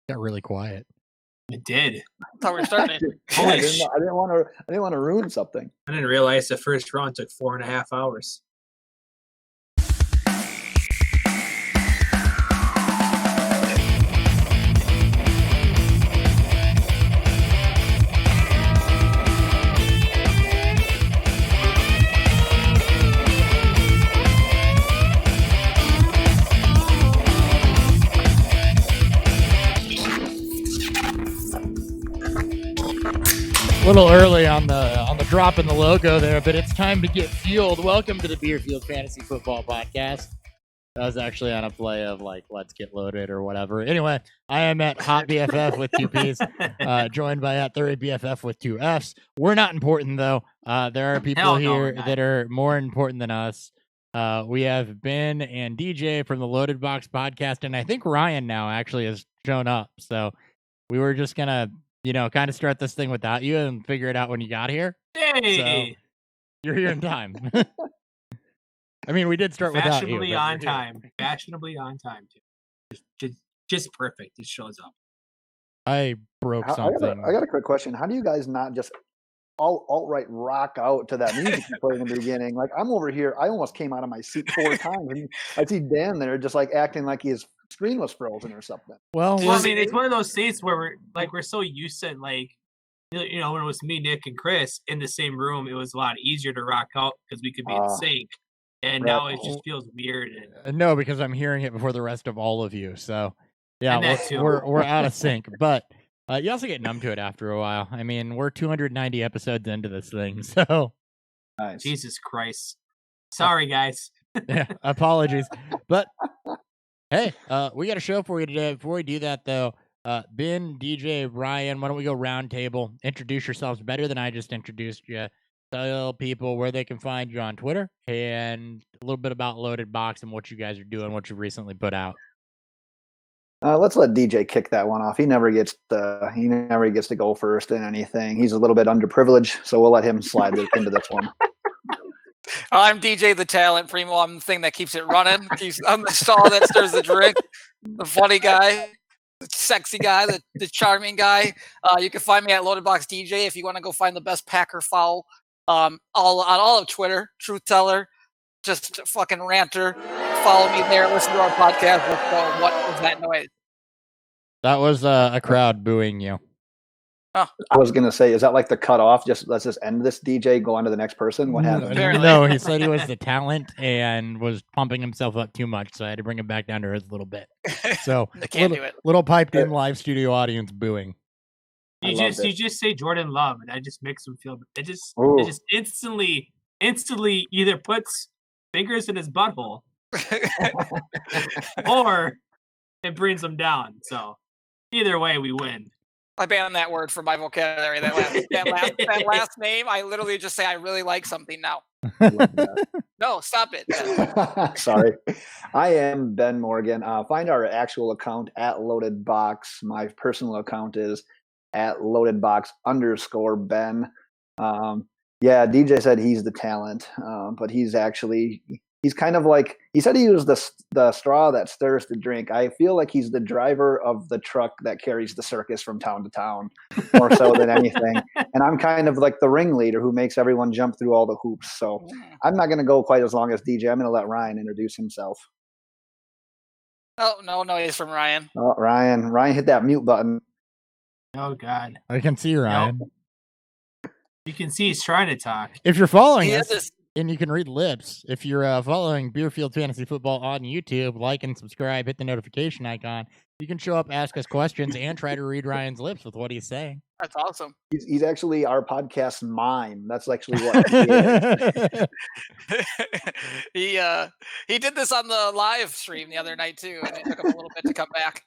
Got really quiet. It did. That's how we're starting. I didn't want to ruin something. I didn't realize the first round took 4.5 hours. A little early on the drop in the logo there, but it's time to get fueled. Welcome to the Beer Field Fantasy Football Podcast. That was actually on a play of like Let's Get Loaded or whatever. Anyway, I am at Hot BFF with 2 P's, joined by at 30 BFF with 2 F's. We're not important though. There are people here that are more important than us. We have Ben and DJ from the Loaded Box Podcast, and I think Ryan now actually has shown up. So we were just gonna, kind of start this thing without you and figure it out when you got here. Hey, so you're here in time. I mean, we did start without you. Fashionably on time, too. Just perfect. It shows up. I broke something. I got a quick question. How do you guys not just outright rock out to that music you played in the beginning? Like, I'm over here. I almost came out of my seat 4 times. And I see Dan there just like acting like his screen was frozen or something. Well, I mean, it's one of those seats where we're so used to, like, when it was me, Nick, and Chris in the same room, it was a lot easier to rock out because we could be in sync. And now it just feels weird. No, because I'm hearing it before the rest of all of you. So, yeah, we're out of sync. But you also get numb to it after a while. I mean, we're 290 episodes into this thing. So, nice. Jesus Christ. Sorry, guys. Yeah, apologies. But, hey, we got a show for you today. Before we do that, though, Ben, DJ, Ryan, why don't we go round table? Introduce yourselves better than I just introduced you. Tell people where they can find you on Twitter and a little bit about Loaded Box and what you guys are doing, what you've recently put out. Let's let DJ kick that one off. He never gets to go first in anything. He's a little bit underprivileged, so we'll let him slide into this one. I'm DJ the Talent Primo. I'm the thing that keeps it running. I'm the star that stirs the drink. The funny guy, the sexy guy, the charming guy. You can find me at Loaded Box DJ if you want to go find the best Packer foul. All of Twitter, truth teller, just fucking ranter. Follow me there. Listen to our podcast. What was that noise? That was a crowd booing you. Oh. I was gonna say, is that like the cutoff? Let's just end this, DJ. Go on to the next person. What happened? No, he said he was the talent and was pumping himself up too much, so I had to bring him back down to earth a little bit. So I can't do it. Little piped in live studio audience booing. You just say Jordan Love, and I just makes him feel. It just instantly either puts fingers in his butthole, or it brings him down. So either way, we win. I banned that word from my vocabulary. That last name, I literally just say I really like something now. No, stop it. Sorry. I am Ben Morgan. Find our actual account at Loaded Box. My personal account is at loadedbox_Ben. Yeah, DJ said he's the talent, but he's kind of like, he said he was the straw that stirs the drink. I feel like he's the driver of the truck that carries the circus from town to town, more so than anything. And I'm kind of like the ringleader who makes everyone jump through all the hoops. So I'm not going to go quite as long as DJ. I'm going to let Ryan introduce himself. Oh, no, he's from Ryan. Oh, Ryan hit that mute button. Oh, God. I can see Ryan. Nope. You can see he's trying to talk. If you're following us, and you can read lips, if you're following Beerfield Fantasy Football on YouTube, like and subscribe, hit the notification icon. You can show up, ask us questions, and try to read Ryan's lips with what he's saying. That's awesome. He's actually our podcast mime. That's actually what he is. He did this on the live stream the other night, too, and it took him a little bit to come back.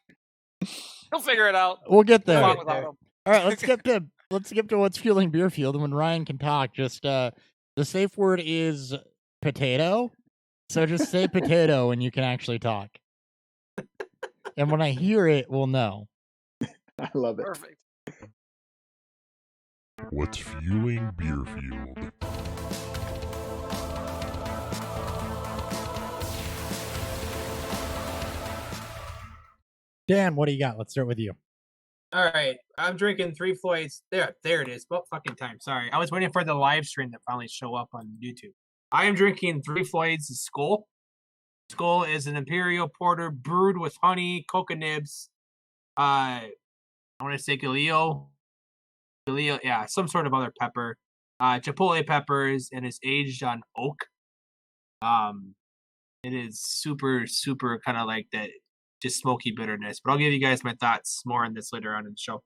He'll figure it out. We'll get there. All right, let's skip to what's fueling Beerfield, and when Ryan can talk, just the safe word is potato. So just say potato and you can actually talk. And when I hear it, we'll know. I love it. Perfect. What's fueling Beerfield? Dan, what do you got? Let's start with you. All right, I'm drinking 3 Floyds. There it is. About fucking time. Sorry, I was waiting for the live stream to finally show up on YouTube. I am drinking 3 Floyds Skull. Skull is an imperial porter brewed with honey, coca nibs. I want to say Galileo, yeah, some sort of other pepper, chipotle peppers, and it's aged on oak. It is super, super kind of like that, just smoky bitterness. But I'll give you guys my thoughts more on this later on in the show.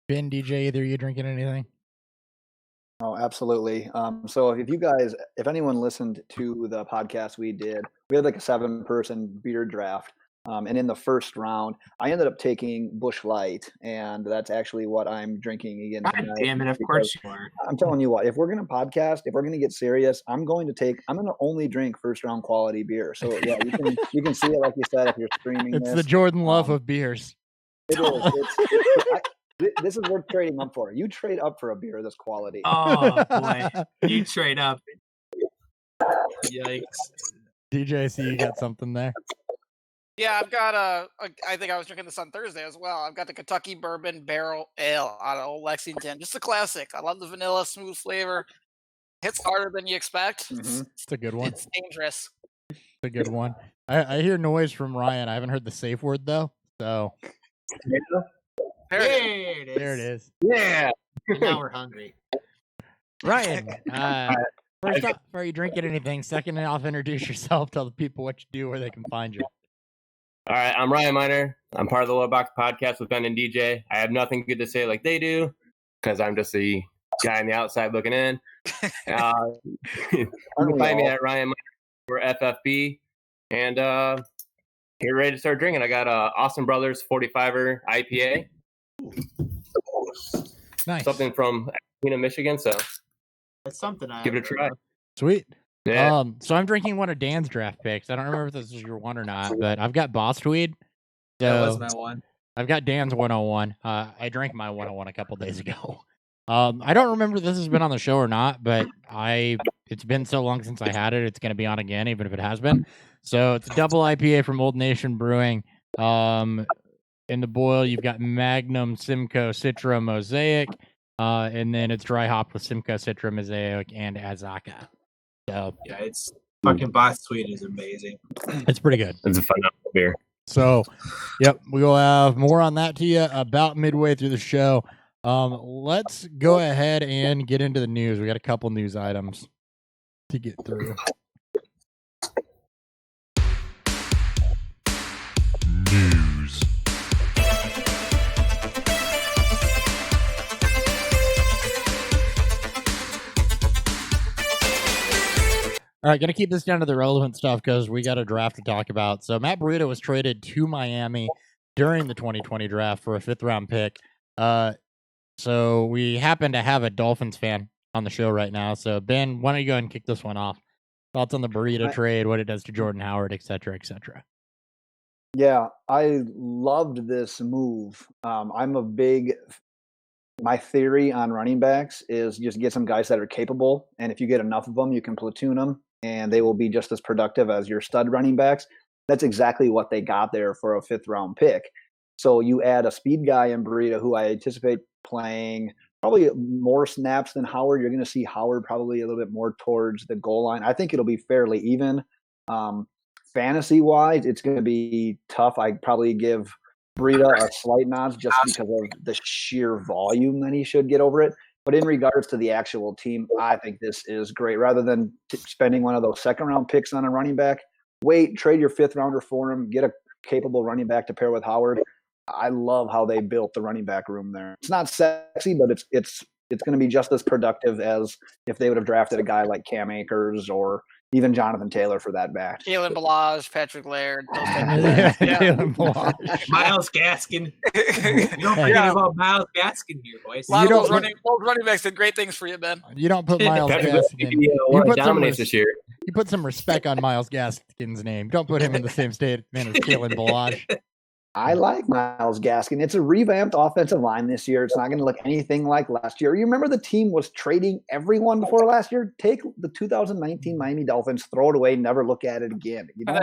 Ben, DJ, either you drinking anything? Oh, absolutely. So if anyone listened to the podcast we did, we had like a 7-person beer draft. And in the first round, I ended up taking Busch Light, and that's actually what I'm drinking again tonight. God damn it, of course you are. I'm telling you what, if we're going to podcast, if we're going to get serious, I'm going to only drink first round quality beer. So yeah, you can see it like you said if you're streaming. It's the Jordan Love of beers. It is. This is worth trading up for. You trade up for a beer of this quality. Oh boy, you trade up. Yikes. DJ, see you got something there. Yeah, I've got I think I was drinking this on Thursday as well. I've got the Kentucky Bourbon Barrel Ale out of Old Lexington. Just a classic. I love the vanilla, smooth flavor. Hits harder than you expect. Mm-hmm. It's a good one. It's dangerous. It's a good one. I hear noise from Ryan. I haven't heard the safe word though. So There it is. there it is. Yeah. Now we're hungry. Ryan, first off, are you drinking anything? Second off, introduce yourself. Tell the people what you do, where they can find you. All right, I'm Ryan Miner. I'm part of the Low Box Podcast with Ben and DJ. I have nothing good to say like they do because I'm just the guy on the outside looking in. You can find me at Ryan Miner for FFB. And get ready to start drinking. I got Austin Brothers 45er IPA. Nice. Something from Michigan, so That's something I give it a try. Sweet. Yeah. So I'm drinking one of Dan's draft picks. I don't remember if this is your one or not, but I've got Boss Tweed. That was my one. I've got Dan's 101. I drank my 101 a couple days ago. I don't remember if this has been on the show or not, but it's been so long since I had it. It's going to be on again, even if it has been. So it's a double IPA from Old Nation Brewing. In the boil, you've got Magnum, Simcoe, Citra, Mosaic, and then it's dry hopped with Simcoe, Citra, Mosaic, and Azaka. So yeah, it's fucking Boss Tweed is amazing. It's pretty good. It's a phenomenal beer. So, yep, we will have more on that to you about midway through the show. Let's go ahead and get into the news. We got a couple news items to get through. News. All right, gonna keep this down to the relevant stuff because we got a draft to talk about. So Matt Breida was traded to Miami during the 2020 draft for a 5th-round pick. So we happen to have a Dolphins fan on the show right now. So Ben, why don't you go ahead and kick this one off? Thoughts on the Burrito trade, what it does to Jordan Howard, et cetera, et cetera. Yeah, I loved this move. My theory on running backs is just get some guys that are capable, and if you get enough of them, you can platoon them, and they will be just as productive as your stud running backs. That's exactly what they got there for a 5th-round pick. So you add a speed guy in Burrito, who I anticipate playing probably more snaps than Howard. You're going to see Howard probably a little bit more towards the goal line. I think it'll be fairly even. Fantasy-wise, it's going to be tough. I'd probably give Breida a slight nod just because of the sheer volume that he should get over it. But in regards to the actual team, I think this is great. Rather than spending one of those 2nd-round picks on a running back, trade your 5th-rounder for him, get a capable running back to pair with Howard. I love how they built the running back room there. It's not sexy, but it's going to be just as productive as if they would have drafted a guy like Cam Akers or even Jonathan Taylor for that back. Kalen Balazs, Patrick Laird. Myles Gaskin. You don't forget about Myles Gaskin here, boys. A lot of those running backs did great things for you, Ben. You don't put Myles Gaskin. This year. You put some respect on Myles Gaskin's name. Don't put him in the same statement as Kalen Balazs. I like Myles Gaskin. It's a revamped offensive line this year. It's not going to look anything like last year. You remember the team was trading everyone before last year? Take the 2019 Miami Dolphins, throw it away, never look at it again. You know?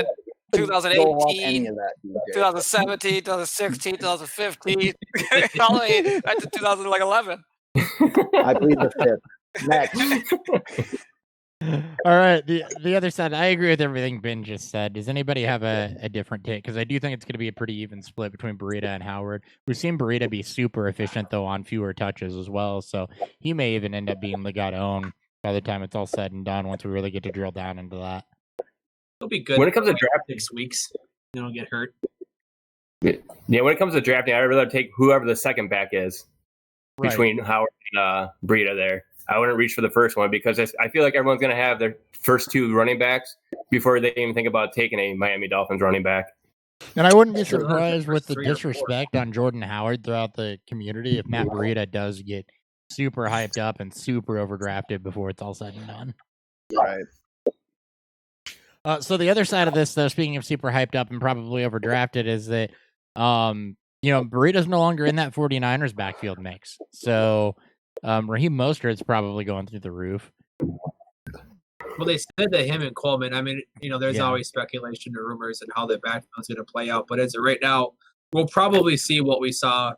Go off any 2018, of that, DJ. 2017, 2016, 2015, all the way back to 2011. I plead the fifth. Next. All right, the other side. I agree with everything Ben just said. Does anybody have a different take? Because I do think it's going to be a pretty even split between Burita and Howard. We've seen Burita be super efficient though on fewer touches as well, so he may even end up being the guy to own by the time it's all said and done. Once we really get to drill down into that, It'll be good When it comes to for draft- 6 weeks. You don't get hurt. Yeah, when it comes to drafting, I'd rather take whoever the second back is between Howard and Breida there. I wouldn't reach for the first one because I feel like everyone's going to have their first two running backs before they even think about taking a Miami Dolphins running back. And I wouldn't be Sure. surprised with the 3 or 4. disrespect on Jordan Howard throughout the community if Matt Breida does get super hyped up and super overdrafted before it's all said and done. Right. So the other side of this, though, speaking of super hyped up and probably overdrafted, is that, Burrito's no longer in that 49ers backfield mix. So Raheem Mostert's probably going through the roof. Well, they said that him and Coleman. I mean, there's Yeah. always speculation and rumors and how the backfield's going to play out. But as of right now, we'll probably see what we saw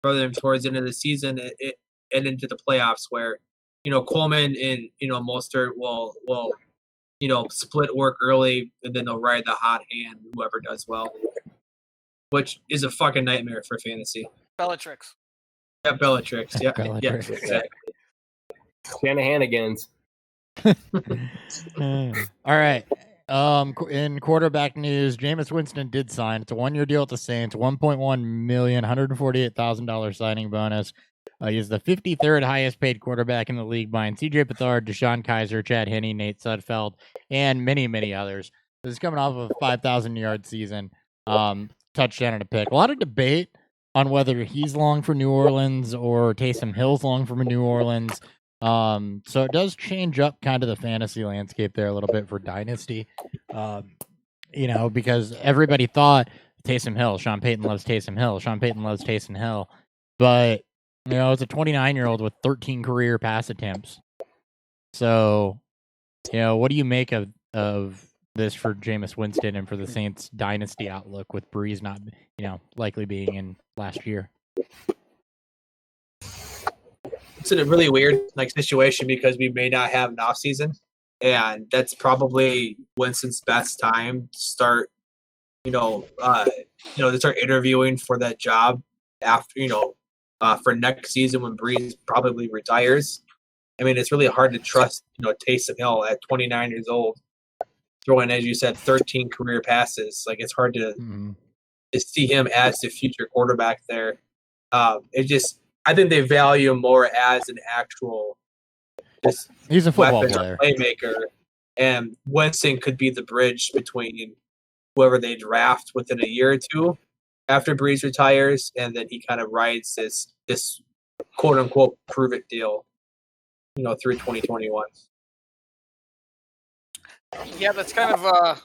for them towards the end of the season and into the playoffs, where Coleman and Mostert will split work early, and then they'll ride the hot hand whoever does well, which is a fucking nightmare for fantasy. Bellatrix. Yeah, Bellatrix. Yeah, Bellatrix. yeah, exactly. Shanahanigans. All right. In quarterback news, Jameis Winston did sign. It's a 1-year deal with the Saints, $1.1 million, $148,000 signing bonus. He's the 53rd highest paid quarterback in the league behind C.J. Beathard, Deshaun Kaiser, Chad Henne, Nate Sudfeld, and many, many others. This is coming off of a 5,000-yard season, touchdown and a pick. A lot of debate on whether he's long for New Orleans or Taysom Hill's long for New Orleans. So it does change up kind of the fantasy landscape there a little bit for Dynasty, because everybody thought Taysom Hill, Sean Payton loves Taysom Hill, Sean Payton loves Taysom Hill, but it's a 29-year-old with 13 career pass attempts. So, what do you make of this for Jameis Winston and for the Saints Dynasty outlook with Breeze not, likely being in last year? It's in a really weird situation because we may not have an off season, and that's probably Winston's best time to start to start interviewing for that job after for next season when Breeze probably retires. I mean, it's really hard to trust Taysom Hill at 29 years old throwing, as you said, 13 career passes. Like, it's hard to see him as the future quarterback there. I think they value him more as an actual he's a football weapons player, playmaker, and Winston could be the bridge between whoever they draft within a year or two after Breeze retires, and then he kind of rides this quote unquote prove it deal, through 2021. Yeah, that's kind of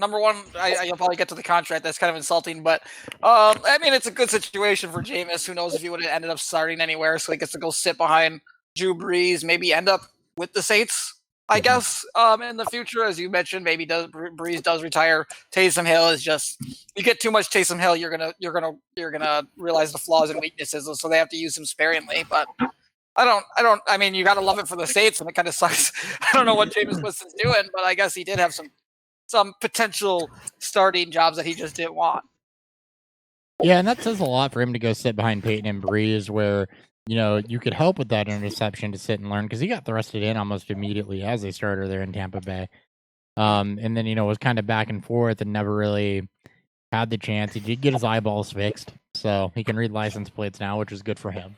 number one. You'll probably get to the contract. That's kind of insulting, but I mean, it's a good situation for Jameis. Who knows if he would have ended up starting anywhere? So he gets to go sit behind Drew Brees, maybe end up with the Saints, I guess, in the future. As you mentioned, maybe Brees does retire. Taysom Hill is just, you get too much Taysom Hill, you're gonna realize the flaws and weaknesses, so they have to use him sparingly. But I mean, you gotta love it for the Saints, and it kind of sucks. I don't know what Jameis Winston's doing, but I guess he did have some potential starting jobs that he just didn't want. Yeah, and that says a lot for him to go sit behind Peyton and Breeze, where you could help with that interception to sit and learn, because he got thrusted in almost immediately as a starter there in Tampa Bay. And then, was kind of back and forth and never really had the chance. He did get his eyeballs fixed, so he can read license plates now, which is good for him.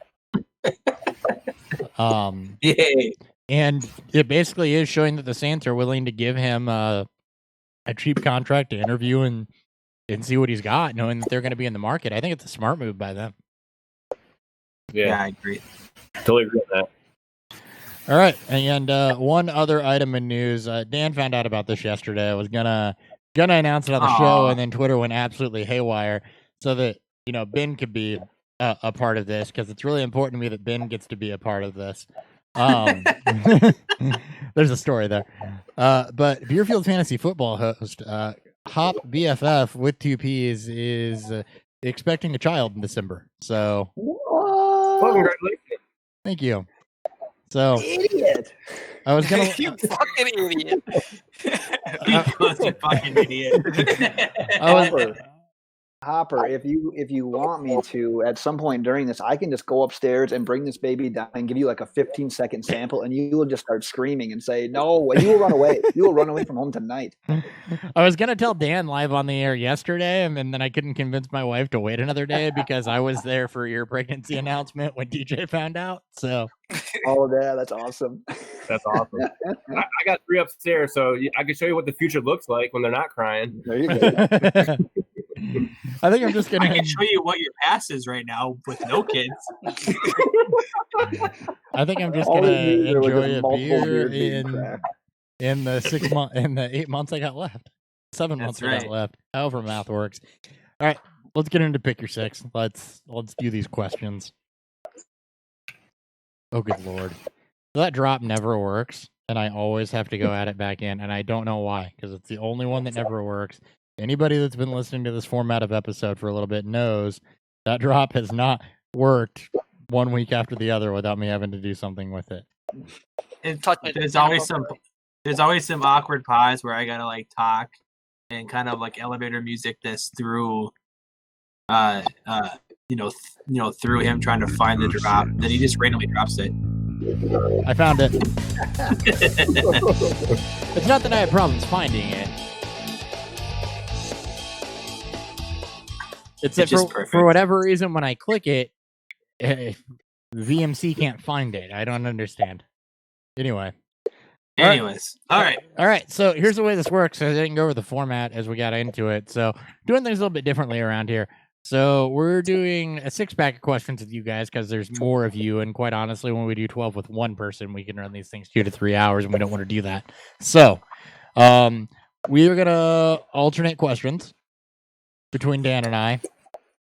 Yay. And it basically is showing that the Saints are willing to give him a cheap contract to interview and see what he's got, knowing that they're going to be in the market. I think it's a smart move by them. Yeah, I agree. totally agree with that. All right, and one other item in news. Dan found out about this yesterday. I was gonna announce it on the show, and then Twitter went absolutely haywire, so that Ben could be a part of this, because it's really important to me that Ben gets to be a part of this. There's a story there. But Beerfield Fantasy Football host Hop BFF with 2 P's is expecting a child in December. So Well, What? congratulations. thank you. So Idiot. I was gonna. You fucking idiot. Because you fucking idiot. I was. Hopper, if you want me to, at some point during this, I can just go upstairs and bring this baby down and give you like a 15-second sample, and you will just start screaming and say, "No!" And you will run away. You will run away from home tonight. I was gonna tell Dan live on the air yesterday, and then I couldn't convince my wife to wait another day because I was there for your pregnancy announcement when DJ found out. So Oh, yeah, that's awesome. That's awesome. I got 3 upstairs, so I can show you what the future looks like when they're not crying. There you go. I think I'm just I gonna. can show you what your past is right now with no kids. I think I'm just All gonna we need are, like, enjoy just a multiple beer beers being cracked. in the 8 months I got left. 7 months That's I got right. left. However math works. All right, let's get into pick your 6. Let's do these questions. Oh, good lord! So that drop never works, and I always have to go add it back in, and I don't know why, because it's the only one that never works. Anybody that's been listening to this format of episode for a little bit knows that drop has not worked 1 week after the other without me having to do something with it. Touch it. There's always some awkward pause where I gotta like talk and kind of like elevator music this through through him trying to find the drop. Then he just randomly drops it. I found it. It's not that I have problems finding it. It's that just for perfect. whatever reason, when I click it, VMC can't find it. I don't understand. Anyway. Anyways, all right. So here's the way this works. I didn't go over the format as we got into it. So doing things a little bit differently around here. So we're doing a 6-pack of questions with you guys because there's more of you. And quite honestly, when we do 12 with one person, we can run these things 2 to 3 hours, and we don't want to do that. So we are going to alternate questions between Dan and I.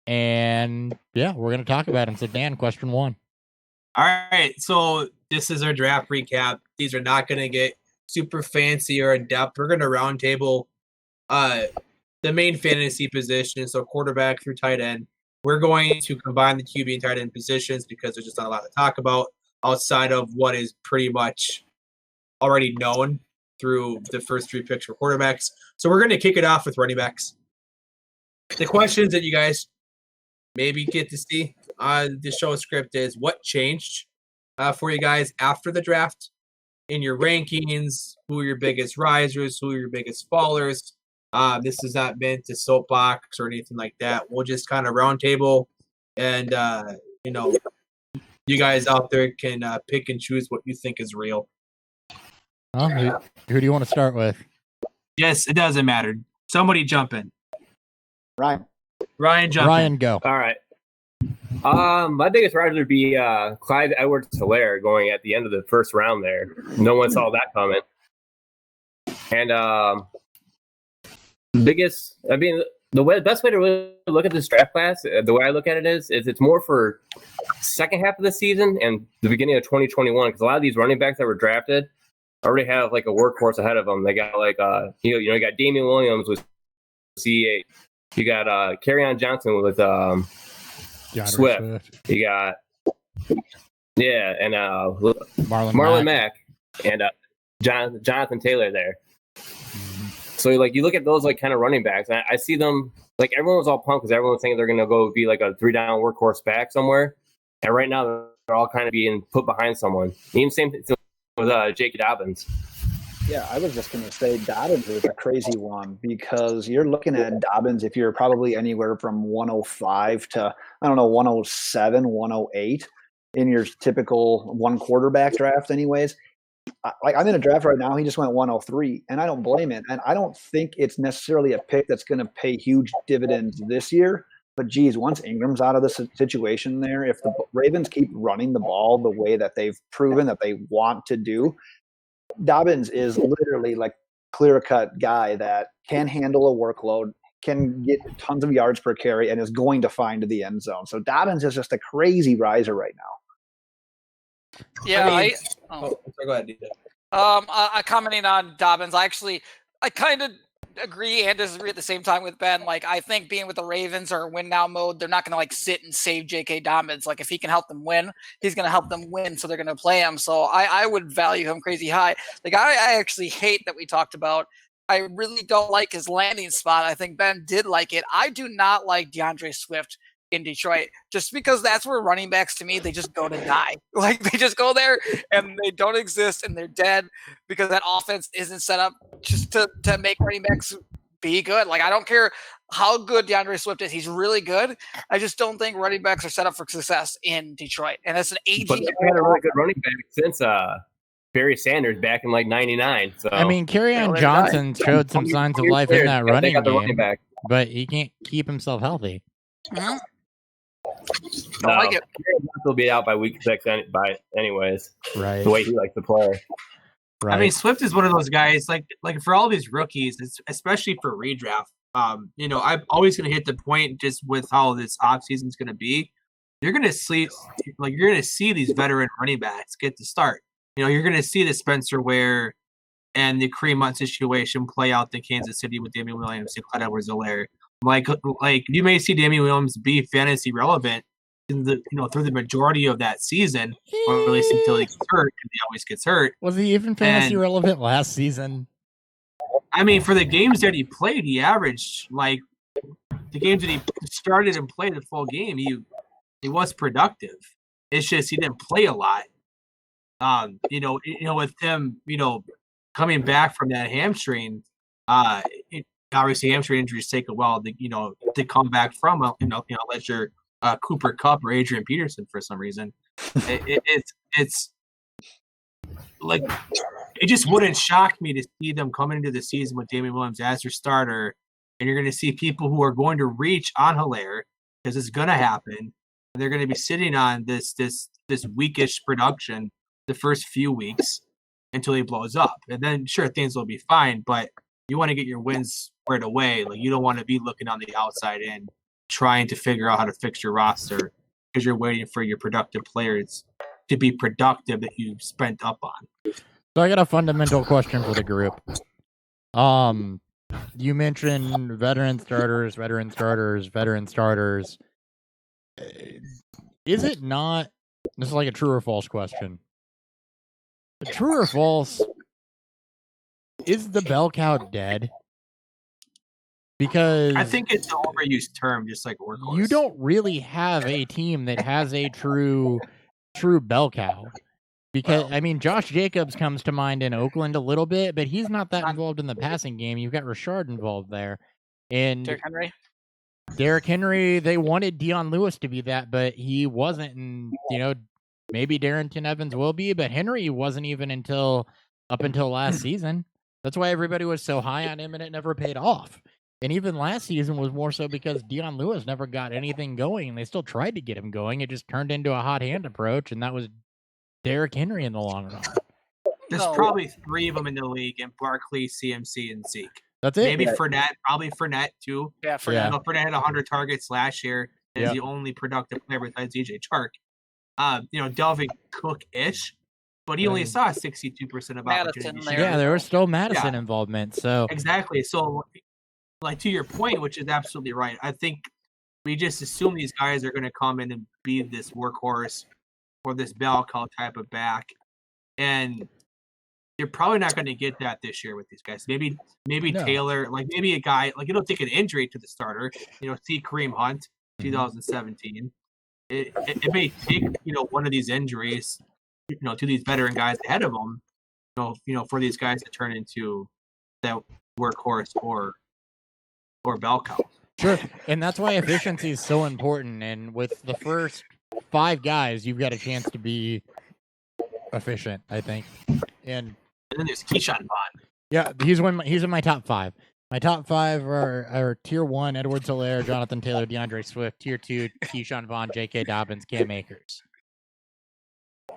And yeah, we're going to talk about them. So Dan, question 1. All right, so this is our draft recap. These are not going to get super fancy or in depth. We're going to roundtable the main fantasy position, so quarterback through tight end. We're going to combine the QB and tight end positions because there's just not a lot to talk about outside of what is pretty much already known through the first 3 picks for quarterbacks. So we're going to kick it off with running backs. The questions that you guys maybe get to see on the show script is what changed for you guys after the draft in your rankings, who are your biggest risers, who are your biggest fallers. This is not meant to soapbox or anything like that. We'll just kind of roundtable and, you guys out there can pick and choose what you think is real. Who do you want to start with? Yes, it doesn't matter. Somebody jump in. Ryan. Ryan, jump in. Ryan, go. All right. My biggest rider would be Clyde Edwards-Helaire going at the end of the first round there. No one saw that coming. And the best way to really look at this draft class, the way I look at it is it's more for second half of the season and the beginning of 2021, because a lot of these running backs that were drafted already have like a workhorse ahead of them. They got like you got Damian Williams with C8. You got Kerryon Johnson with Swift. You got and Marlon Mack and Jonathan Taylor there. So like you look at those like kind of running backs, and I see them like everyone was all pumped because everyone was saying they're gonna go be like a 3-down workhorse back somewhere, and right now they're all kind of being put behind someone. Even same thing with Jake Dobbins. Yeah, I was just going to say Dobbins is a crazy one because you're looking at Dobbins if you're probably anywhere from 105 to, 107, 108 in your typical one quarterback draft anyways. I'm in a draft right now. He just went 103, and I don't blame it. And I don't think it's necessarily a pick that's going to pay huge dividends this year. But, geez, once Ingram's out of the situation there, if the Ravens keep running the ball the way that they've proven that they want to do, Dobbins is literally like clear-cut guy that can handle a workload, can get tons of yards per carry, and is going to find the end zone. So Dobbins is just a crazy riser right now. Yeah, go ahead, DJ. I commenting on Dobbins. I kind of agree and disagree at the same time with Ben. Like, I think being with the Ravens or win now mode, they're not going to like sit and save J.K. Dobbins. Like, if he can help them win, he's going to help them win. So they're going to play him. So I would value him crazy high. Like, I actually hate that we talked about. I really don't like his landing spot. I think Ben did like it. I do not like DeAndre Swift in Detroit, just because that's where running backs, to me, they just go to die. Like, they just go there and they don't exist and they're dead because that offense isn't set up just to make running backs be good. Like, I don't care how good DeAndre Swift is. He's really good. I just don't think running backs are set up for success in Detroit. And it's an aging. But they've had a really good running back since Barry Sanders back in like '99. So I mean, Kerryon Johnson showed some signs of life in that running game, but he can't keep himself healthy. Mhm. No, Don't like it. He'll be out by week 6 anyways. Right. The way he likes to play. Right. I mean, Swift is one of those guys. Like for all these rookies, especially for redraft. I'm always going to hit the point just with how this offseason is going to be. You're going to see these veteran running backs get to start. You're going to see the Spencer Ware and the Kareem Hunt situation play out in Kansas City with Damian Williams and Clyde Edwards-Helaire. Like you may see Damian Williams be fantasy relevant in through the majority of that season, or at least until he gets hurt, because he always gets hurt. Was he even fantasy relevant last season? I mean, for the games that he played, he averaged like the games that he started and played the full game. He was productive. It's just he didn't play a lot. With him, coming back from that hamstring, obviously hamstring injuries take a while to come back from. Unless you're Cooper Kupp or Adrian Peterson for some reason, it's like it just wouldn't shock me to see them coming into the season with Damian Williams as their starter, and you're going to see people who are going to reach on Helaire because it's going to happen. And they're going to be sitting on this weakish production the first few weeks until he blows up, and then sure things will be fine. But you want to get your wins squared away. Like, you don't want to be looking on the outside in, trying to figure out how to fix your roster because you're waiting for your productive players to be productive that you spent up on. So I got a fundamental question for the group. You mentioned veteran starters. Is it not? This is like a true or false question. True or false? Is the bell cow dead? Because I think it's an overused term, just like workhorse. You don't really have a team that has a true bell cow. Because, I mean, Josh Jacobs comes to mind in Oakland a little bit, but he's not that involved in the passing game. You've got Rashard involved there. And Derrick Henry, they wanted Dion Lewis to be that, but he wasn't. And, maybe Darrington Evans will be, but Henry wasn't even up until last season. That's why everybody was so high on him, and it never paid off. And even last season was more so because Dion Lewis never got anything going, and they still tried to get him going. It just turned into a hot hand approach, and that was Derrick Henry in the long run. There's probably 3 of them in the league, in Barkley, CMC, and Zeke. That's it. Maybe Fournette, probably Fournette too. Yeah, Fournette. Fournette had 100 targets last year. Is the only productive player besides DJ Chark. Delvin Cook-ish, but he only saw 62% of opportunities. Yeah, there was still Madison involvement. So exactly. So, like, to your point, which is absolutely right. I think we just assume these guys are going to come in and be this workhorse or this bell cow type of back, and you're probably not going to get that this year with these guys. Maybe no. Taylor, like maybe a guy like it'll take an injury to the starter. See Kareem Hunt, 2017. It may take one of these injuries, to these veteran guys ahead of them, for these guys to turn into that workhorse or bell cow. Sure, and that's why efficiency is so important. And with the first 5 guys, you've got a chance to be efficient, I think. And then there's Keyshawn Vaughn. Yeah, he's in my top 5. My top 5 are Tier 1, Edwards-Helaire, Jonathan Taylor, DeAndre Swift. Tier 2, Keyshawn Vaughn, J.K. Dobbins, Cam Akers.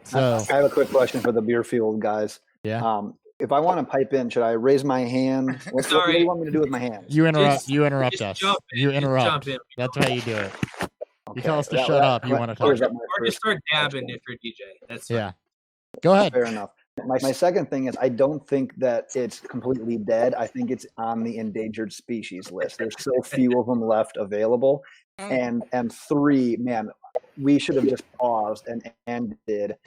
So I have a quick question for the Beerfield guys. Yeah. If I want to pipe in, should I raise my hand? What do you want me to do with my hands? You interrupt us. You interrupt. That's how you do it. Okay. You tell us to shut up. You want to talk. Or just start dabbing if you're DJ. That's yeah. Go ahead. Fair enough. My second thing is I don't think that it's completely dead. I think it's on the endangered species list. There's so few of them left available. And 3, man, we should have just paused and ended.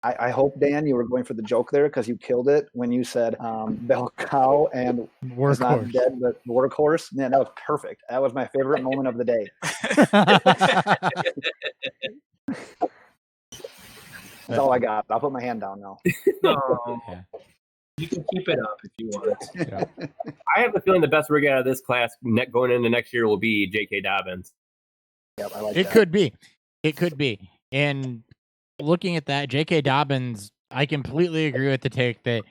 I hope, Dan, you were going for the joke there because you killed it when you said bell cow and it's not Workhorse. dead, but workhorse. Man, that was perfect. That was my favorite moment of the day. That's all I got. I'll put my hand down now. No. Yeah. You can keep it up if you want. Yeah. I have a feeling the best we're getting out of this class going into next year will be J.K. Dobbins. Yep, I like It that. could be. It could be. And looking at that, J.K. Dobbins, I completely agree with the take that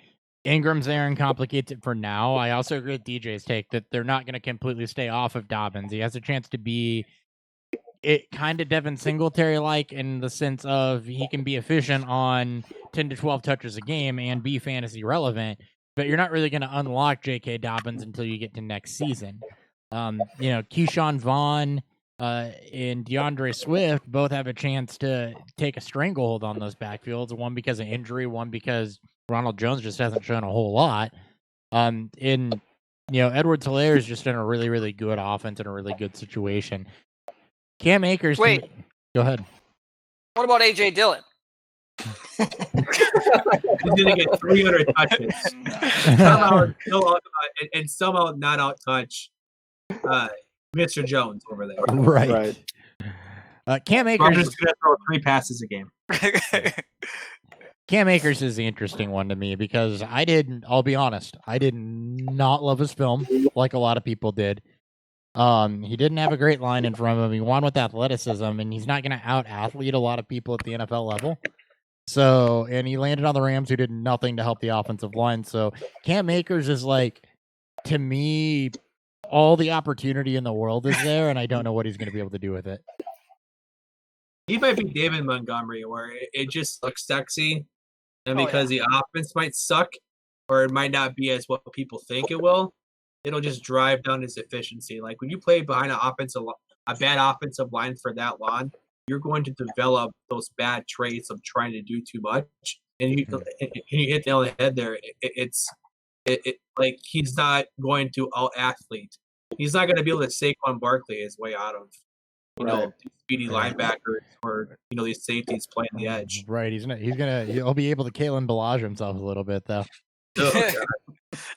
Ingram's there and complicates it for now. I also agree with DJ's take that they're not going to completely stay off of Dobbins. He has a chance to be it kind of Devin Singletary-like in the sense of he can be efficient on 10 to 12 touches a game and be fantasy relevant, but you're not really going to unlock J.K. Dobbins until you get to next season. Keyshawn Vaughn and DeAndre Swift both have a chance to take a stranglehold on those backfields, one because of injury, one because Ronald Jones just hasn't shown a whole lot. Edwards Hilaire is just in a really, really good offense in a really good situation. Cam Akers. Wait. Go ahead. What about A.J. Dillon? He's going to get 300 touches. somehow not out-touch Mr. Jones over there. Right. Cam Akers. I'm just going to throw 3 passes a game. Cam Akers is the interesting one to me because I'll be honest, I did not love his film like a lot of people did. He didn't have a great line in front of him. He won with athleticism, and he's not going to out-athlete a lot of people at the NFL level. So, and he landed on the Rams, who did nothing to help the offensive line. So, Cam Akers is like, to me, all the opportunity in the world is there, and I don't know what he's going to be able to do with it. He might be David Montgomery, where it just looks sexy, and because the offense might suck, or it might not be as what people think it will, it'll just drive down his efficiency. Like when you play behind a bad offensive line for that long, you're going to develop those bad traits of trying to do too much. And you hit the nail on the head there. It's like he's not going to out-athlete. He's not going to be able to Saquon Barkley his way out of speedy linebackers or these safeties playing the edge. Right. He'll be able to Kalen Balaj himself a little bit though.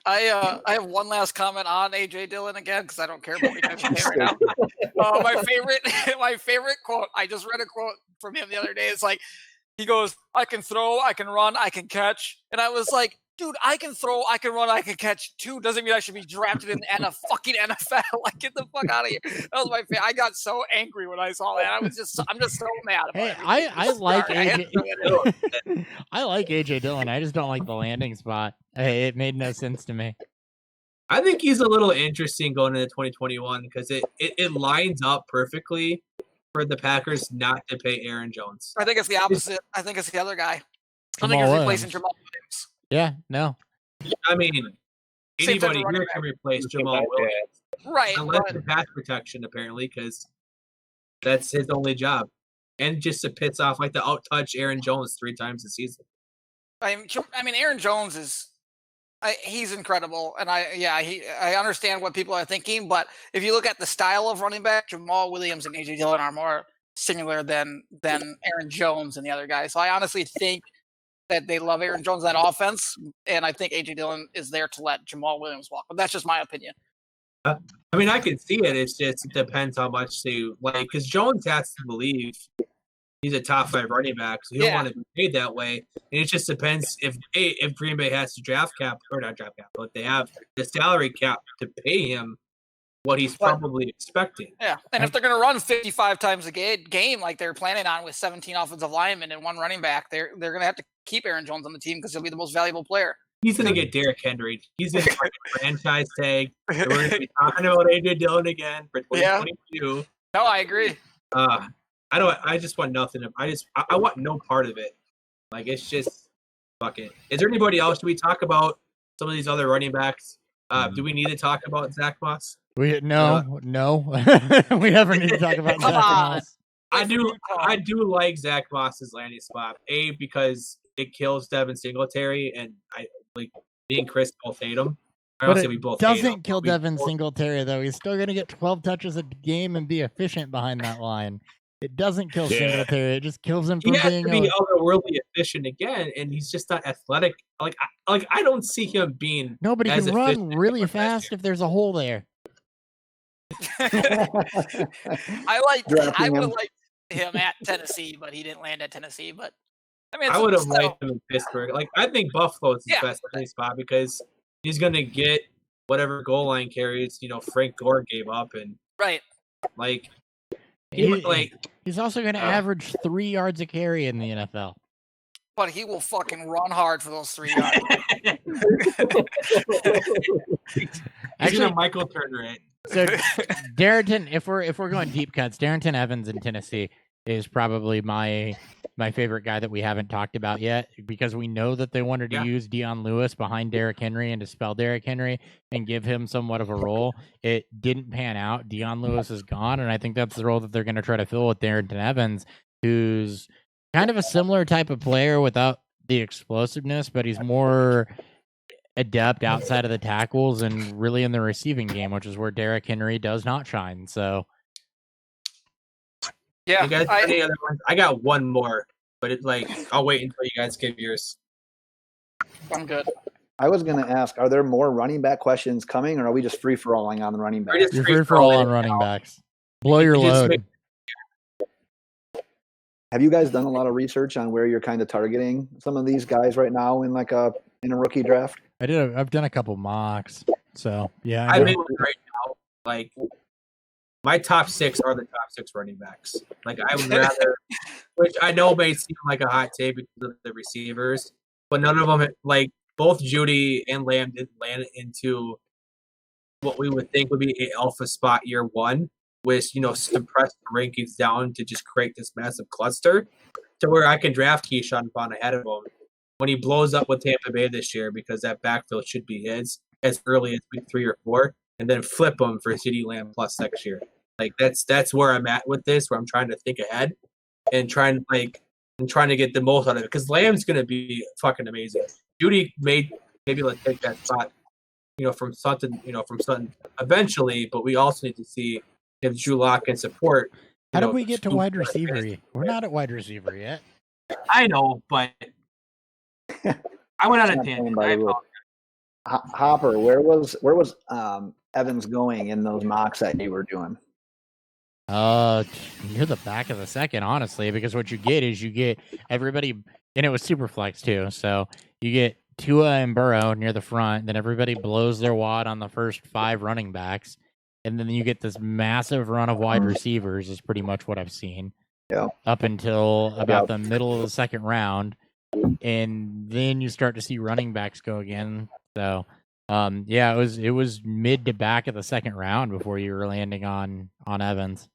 I have one last comment on AJ Dillon again because I don't care about what right now. My favorite quote. I just read a quote from him the other day. It's like he goes, "I can throw, I can run, I can catch," and I was like, "Dude, I can throw, I can run, I can catch too. Doesn't mean I should be drafted in the fucking NFL. Like, get the fuck out of here." That was my favorite. I got so angry when I saw that. I'm just so mad about it. I like AJ. I like AJ Dillon. I just don't like the landing spot. It made no sense to me. I think he's a little interesting going into 2021 because it lines up perfectly for the Packers not to pay Aaron Jones. I think it's the opposite. I think it's the other guy. I think Jamal it's Williams. replacing Jamal Williams. Yeah, no. I mean, anybody here can replace Jamal Williams. Right. Unless the pass protection, apparently, because that's his only job. And just to piss off, like, to out-touch Aaron Jones 3 times a season. I mean, Aaron Jones is he's incredible, and I understand what people are thinking, but if you look at the style of running back, Jamal Williams and AJ Dillon are more similar than Aaron Jones and the other guys. So I honestly think that they love Aaron Jones in that offense, and I think AJ Dillon is there to let Jamal Williams walk. But that's just my opinion. I mean, I can see it. It's just it depends how much they like, because Jones has to believe he's a top 5 running back, so he'll want to be paid that way. And it just depends if Green Bay has to not draft cap, but they have the salary cap to pay him what he's probably expecting. Yeah, and if they're going to run 55 times a game like they're planning on with 17 offensive linemen and 1 running back, they're going to have to keep Aaron Jones on the team because he'll be the most valuable player. He's going to get Derrick Henry. He's going to get a franchise tag. We're going to be talking about AJ Dillon again for 2022. No, I agree. I just want nothing. I want no part of it. Like, it's just fuck it. Is there anybody else? Do we talk about some of these other running backs? Do we need to talk about Zach Moss? No. We never need to talk about Zach Moss. I do like Zach Moss's landing spot. Because it kills Devin Singletary, and I like me and Chris both hate him. I But don't say it we both hate him. doesn't kill but we Devin both- Singletary, though. He's still going to get 12 touches a game and be efficient behind that line. It doesn't kill Yeah. Singletary. It just kills him He from has being to be otherworldly efficient again, and he's just not athletic. Like I don't see him being. Nobody as can run efficient as really he was last fast if there's a hole there. I Drafting would him. have liked him at Tennessee, but he didn't land at Tennessee. But I mean, I would have still- liked him in Pittsburgh. Like I think Buffalo's his Yeah. best landing spot because he's gonna get whatever goal line carries. Frank Gore gave up, and right. like he would, like He's also going to average 3 yards a carry in the NFL. But he will fucking run hard for those 3 yards. he's Actually, gonna Michael Turner it. so Darrington, if we're going deep cuts, Darrington Evans in Tennessee is probably my favorite guy that we haven't talked about yet, because we know that they wanted to use Dion Lewis behind Derrick Henry and dispel Derrick Henry and give him somewhat of a role. It didn't pan out. Dion Lewis is gone, and I think that's the role that they're going to try to fill with Darrington Evans, who's kind of a similar type of player without the explosiveness, but he's more adept outside of the tackles and really in the receiving game, which is where Derrick Henry does not shine. So Yeah, You guys got any other ones? I got one more, but it's like I'll wait until you guys give yours. I'm good. I was going to ask, are there more running back questions coming, or are we just free for alling on the running back? We're just you're free free for for all all on in running now. backs. Blow your You just load. make- Have you guys done a lot of research on where you're kind of targeting some of these guys right now in a rookie draft? I've done a couple mocks. So yeah, I I'm know. in one right now. Like my top 6 are the top 6 running backs. Like I would rather, which I know may seem like a hot take because of the receivers, but none of them like both Judy and Lamb didn't land into what we would think would be a alpha spot year one, which suppress the rankings down to just create this massive cluster to where I can draft Keyshawn Vaughn ahead of him when he blows up with Tampa Bay this year, because that backfield should be his as early as week 3 or 4, and then flip him for CeeDee Lamb plus next year. Like that's where I'm at with this, where I'm trying to think ahead and trying to get the most out of it, because Lamb's gonna be fucking amazing. Judy maybe let's take that spot, from Sutton, eventually, but we also need to see if Drew Lock can support. How did we get to wide receiver? We're not at wide receiver yet. I know, but I went on a Not tangent. playing by the rules. Hopper, where was Evans going in those mocks that you were doing? Near the back of the second, honestly, because what you get is everybody, and it was super flex too. So you get Tua and Burrow near the front, then everybody blows their wad on the first 5 running backs, and then you get this massive run of wide receivers is pretty much what I've seen. Yeah. Up until about the middle of the second round, and then you start to see running backs go again. So it was mid to back of the second round before you were landing on Evans.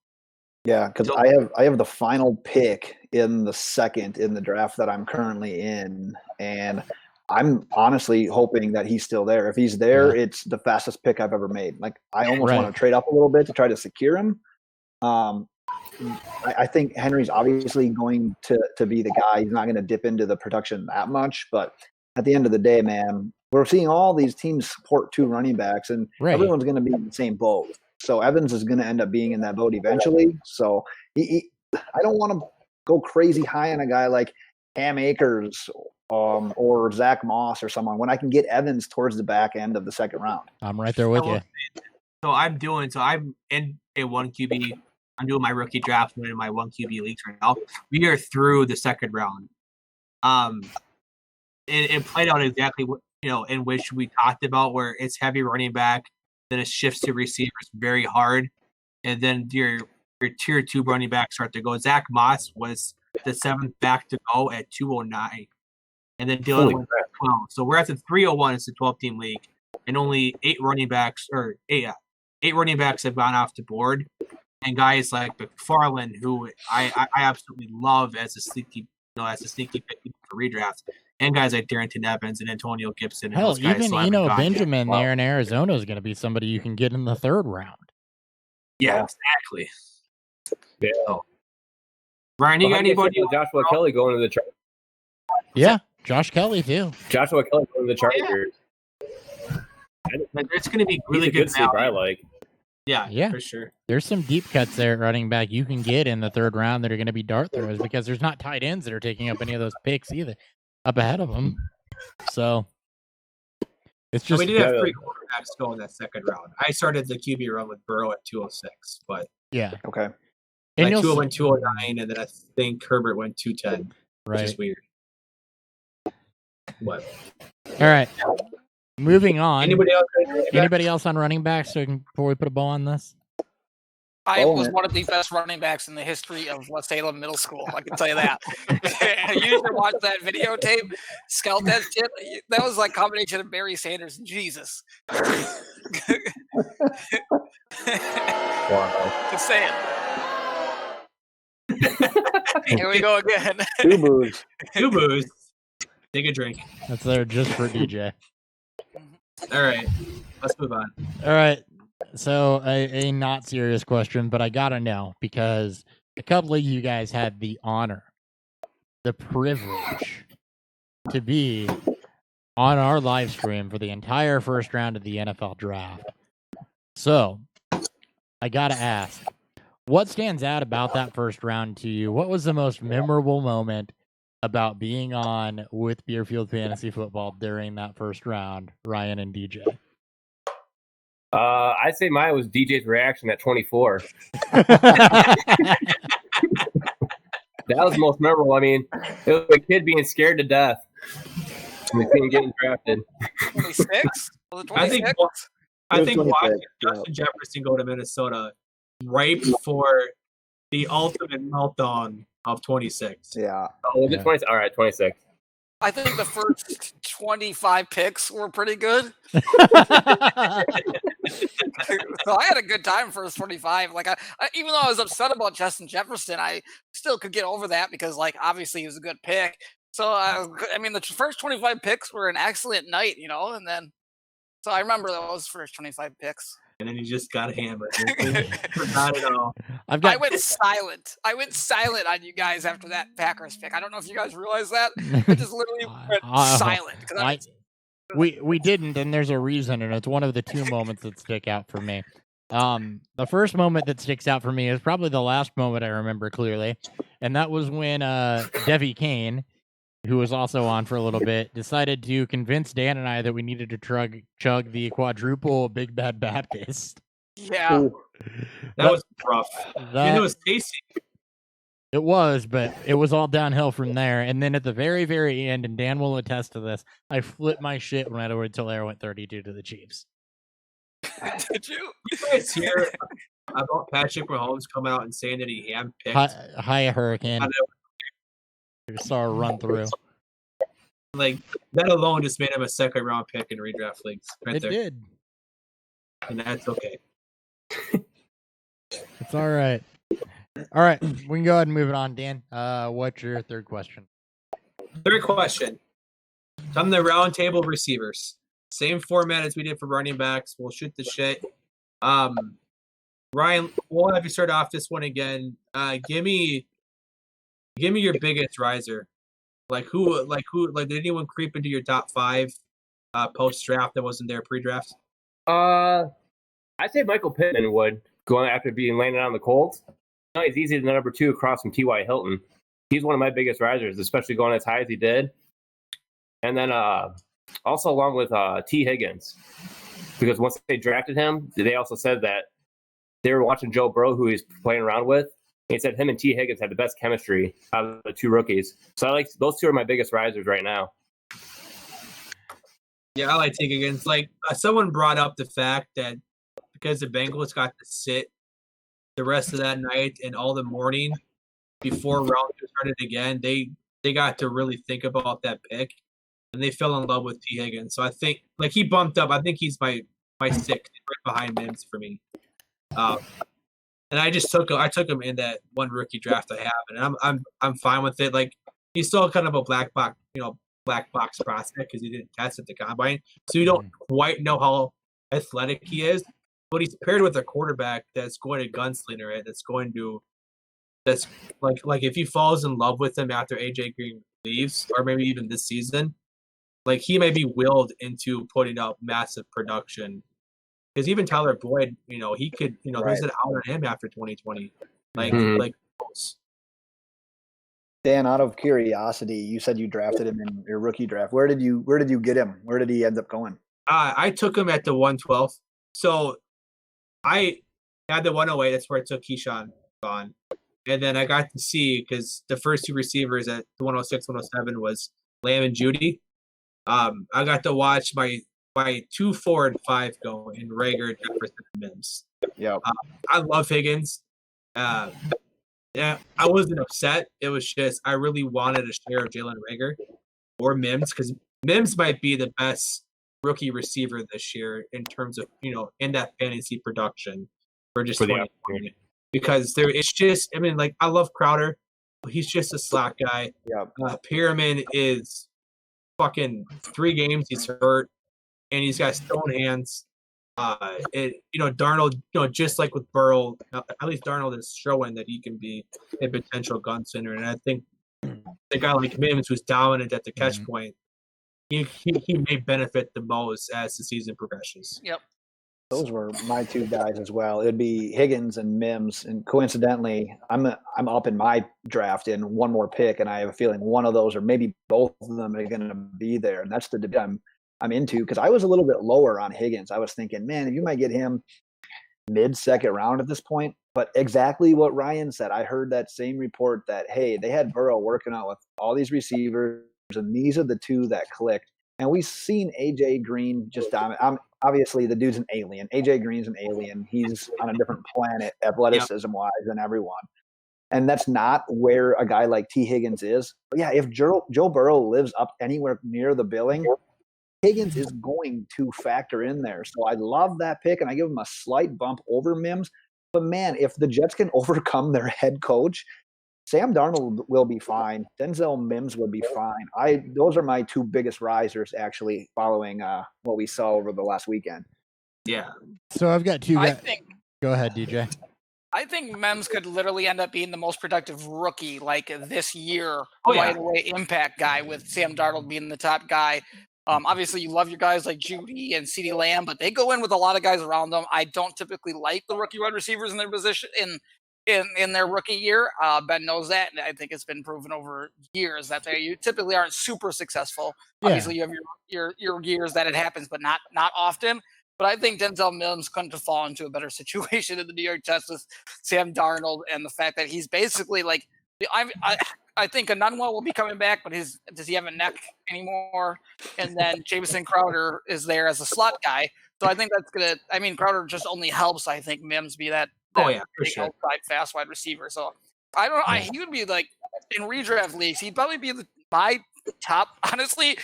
Yeah, because I have the final pick in the second in the draft that I'm currently in, and I'm honestly hoping that he's still there. If he's there, it's the fastest pick I've ever made. Like I almost want to trade up a little bit to try to secure him. I think Henry's obviously going to be the guy. He's not going to dip into the production that much, but at the end of the day, man, we're seeing all these teams support 2 running backs, and everyone's going to be in the same boat. So Evans is going to end up being in that boat eventually. So I don't want to go crazy high on a guy like Cam Akers or Zach Moss or someone when I can get Evans towards the back end of the second round. I'm right there with you. So I'm in a 1 QB. I'm doing my rookie draft in my 1 QB leagues right now. We are through the second round. It played out exactly what in which we talked about, where it's heavy running back, then it shifts to receivers very hard, and then your tier 2 running backs start to go. Zach Moss was the 7th back to go at 209, and then Dylan was at 12. So we're at the 301. It's a 12-team league, and only 8 running backs have gone off the board. And guys like McFarland, who I absolutely love as a sneaky pick for redraft, and guys like Darrington Evans and Antonio Gibson. Hell, and those guys even Benjamin there in Arizona is going to be somebody you can get in the 3rd round. Yeah, exactly. Yeah. So, Ryan, you got anybody? Joshua Kelly going to the draft? Yeah, Josh Kelly too. Joshua Kelly from the Chargers. Like, there's going to be He's really a good sleeper. I value. like. Yeah. For sure. There's some deep cuts there at running back you can get in the third round that are going to be dart throws because there's not tight ends that are taking up any of those picks either up ahead of them. So it's just we did have 3 quarterbacks go in that second round. I started the QB run with Burrow at 206, but yeah. Okay. And like Tua went 209, and then I think Herbert went 210, which is right. weird. What? All right. Moving on. Anybody else on running backs before we put a bow on this? I Oh, was man. one of the best running backs in the history of West Salem Middle School. I can tell you that. You used to watch that videotape, scout that shit. That was like a combination of Barry Sanders and Jesus. Wow. Just saying. Here we go again. 2 boos. 2 boos. Take a drink. That's there just for DJ. All right, let's move on. All right. So a not serious question, but I gotta know because a couple of you guys had the honor, the privilege to be on our live stream for the entire first round of the NFL draft. So I gotta ask, what stands out about that first round to you? What was the most memorable moment about being on with Beerfield Fantasy Football during that first round, Ryan and DJ? I'd say mine was DJ's reaction at 24. That was the most memorable. I mean, it was a kid being scared to death. And the kid getting drafted. 26? Was it 26? I think 26, watching yeah. Justin Jefferson go to Minnesota right before the ultimate meltdown of 26. Yeah. Oh, was it 20? All right, 26. I think the first 25 picks were pretty good. So I had a good time first 25. Like, I even though I was upset about Justin Jefferson, I still could get over that because, like, obviously he was a good pick. So I mean, the first 25 picks were an excellent night, you know. And then, so I remember those first 25 picks. And then he just got hammered. Not at all. I went silent. I went silent on you guys after that Packers pick. I don't know if you guys realize that. I just literally went silent. We didn't, and there's a reason, and it's one of the 2 moments that stick out for me. The first moment that sticks out for me is probably the last moment I remember clearly, and that was when Devi Kane, who was also on for a little bit, decided to convince Dan and I that we needed to chug the quadruple Big Bad Baptist. Yeah. Ooh. That was rough. And it was tasty. It was, but it was all downhill from there. And then at the very, very end, and Dan will attest to this, I flipped my shit when Edward Hilaire went 32 to the Chiefs. Did you? You guys hear about Patrick Mahomes coming out and saying that he handpicked? Hi, Hurricane. I saw her run through. Like, that alone just made him a second round pick in redraft leagues. Right It there. did. And that's okay. It's all right. All right, we can go ahead and move it on, Dan. What's your third question? Third question. From the round table receivers. Same format as we did for running backs. We'll shoot the shit. Ryan, we'll have you start off this one again. Give me your biggest riser. Like who did anyone creep into your top 5 post draft that wasn't there pre-draft? I'd say Michael Pittman would, going after being landed on the Colts. No, he's easy to the number 2 across from T.Y. Hilton. He's one of my biggest risers, especially going as high as he did. And then also along with T. Higgins, because once they drafted him, they also said that they were watching Joe Burrow, who he's playing around with. And he said him and T. Higgins had the best chemistry out of the 2 rookies. So I like those 2 are my biggest risers right now. Yeah, I like T. Higgins. Like someone brought up the fact that because the Bengals got to sit the rest of that night and all the morning before round 2 started again, they got to really think about that pick, and they fell in love with T. Higgins. So I think like he bumped up. I think he's my 6th, right behind Mims for me. And I took him in that one rookie draft I have, and I'm fine with it. Like he's still kind of a black box prospect because he didn't test at the combine, so you don't quite know how athletic he is. But he's paired with a quarterback that's going to gunslinger it. That's like if he falls in love with him after AJ Green leaves, or maybe even this season, like he may be willed into putting up massive production. Because even Tyler Boyd, he could, there's an out on him after 2020. Like Dan, out of curiosity, you said you drafted him in your rookie draft. Where did you get him? Where did he end up going? I took him at the 112th. So I had the 108. That's where I took Keyshawn Vaughn. And then I got to see, because the first two receivers at the 106, 107 was Lamb and Judy. I got to watch my 2, 4, and 5 go in Rager, Jefferson, and Mims. Yeah. I love Higgins. Yeah, I wasn't upset. It was just I really wanted a share of Jalen Rager or Mims, because Mims might be the best rookie receiver this year in terms of in that fantasy production for just 2020. Because it's just, I mean, like, I love Crowder, but he's just a slot guy. Yeah. Pyramid is fucking 3 games he's hurt, and he's got stone hands. Darnold, just like with Burrow, at least Darnold is showing that he can be a potential gunslinger. And I think a guy like Mims, who's dominant at the catch point, he may benefit the most as the season progresses. Yep. Those were my 2 guys as well. It'd be Higgins and Mims, and coincidentally, I'm up in my draft in one more pick, and I have a feeling one of those or maybe both of them are going to be there, and that's the debate I'm into, because I was a little bit lower on Higgins. I was thinking, man, you might get him mid-second round at this point. But exactly what Ryan said, I heard that same report that, hey, they had Burrow working out with all these receivers, and these are the 2 that clicked. And we've seen AJ Green just dominate. Obviously, the dude's an alien. AJ Green's an alien. He's on a different planet, athleticism-wise, than everyone. And that's not where a guy like T. Higgins is. But yeah, if Joe Burrow lives up anywhere near the billing, Higgins is going to factor in there. So I love that pick, and I give him a slight bump over Mims. But, man, if the Jets can overcome their head coach, Sam Darnold will be fine. Denzel Mims will be fine. Those are my 2 biggest risers, actually, following what we saw over the last weekend. Yeah. So I've got 2 guys. Go ahead, DJ. I think Mims could literally end up being the most productive rookie like this year, right away impact guy, with Sam Darnold being the top guy. Obviously, you love your guys like Judy and CeeDee Lamb, but they go in with a lot of guys around them. I don't typically like the rookie wide receivers in their position in their rookie year. Ben knows that, and I think it's been proven over years that you typically aren't super successful. Yeah. Obviously, you have your years that it happens, but not often. But I think Denzel Mims couldn't have fallen into a better situation in the New York Jets with Sam Darnold, and the fact that he's basically like, I think Anunwa will be coming back, but does he have a neck anymore? And then Jamison Crowder is there as a slot guy. So I think that's going to – I mean, Crowder just only helps, I think, Mims be that for sure. outside fast wide receiver. So I don't know. He would be like – in redraft leagues, he'd probably be my top – honestly,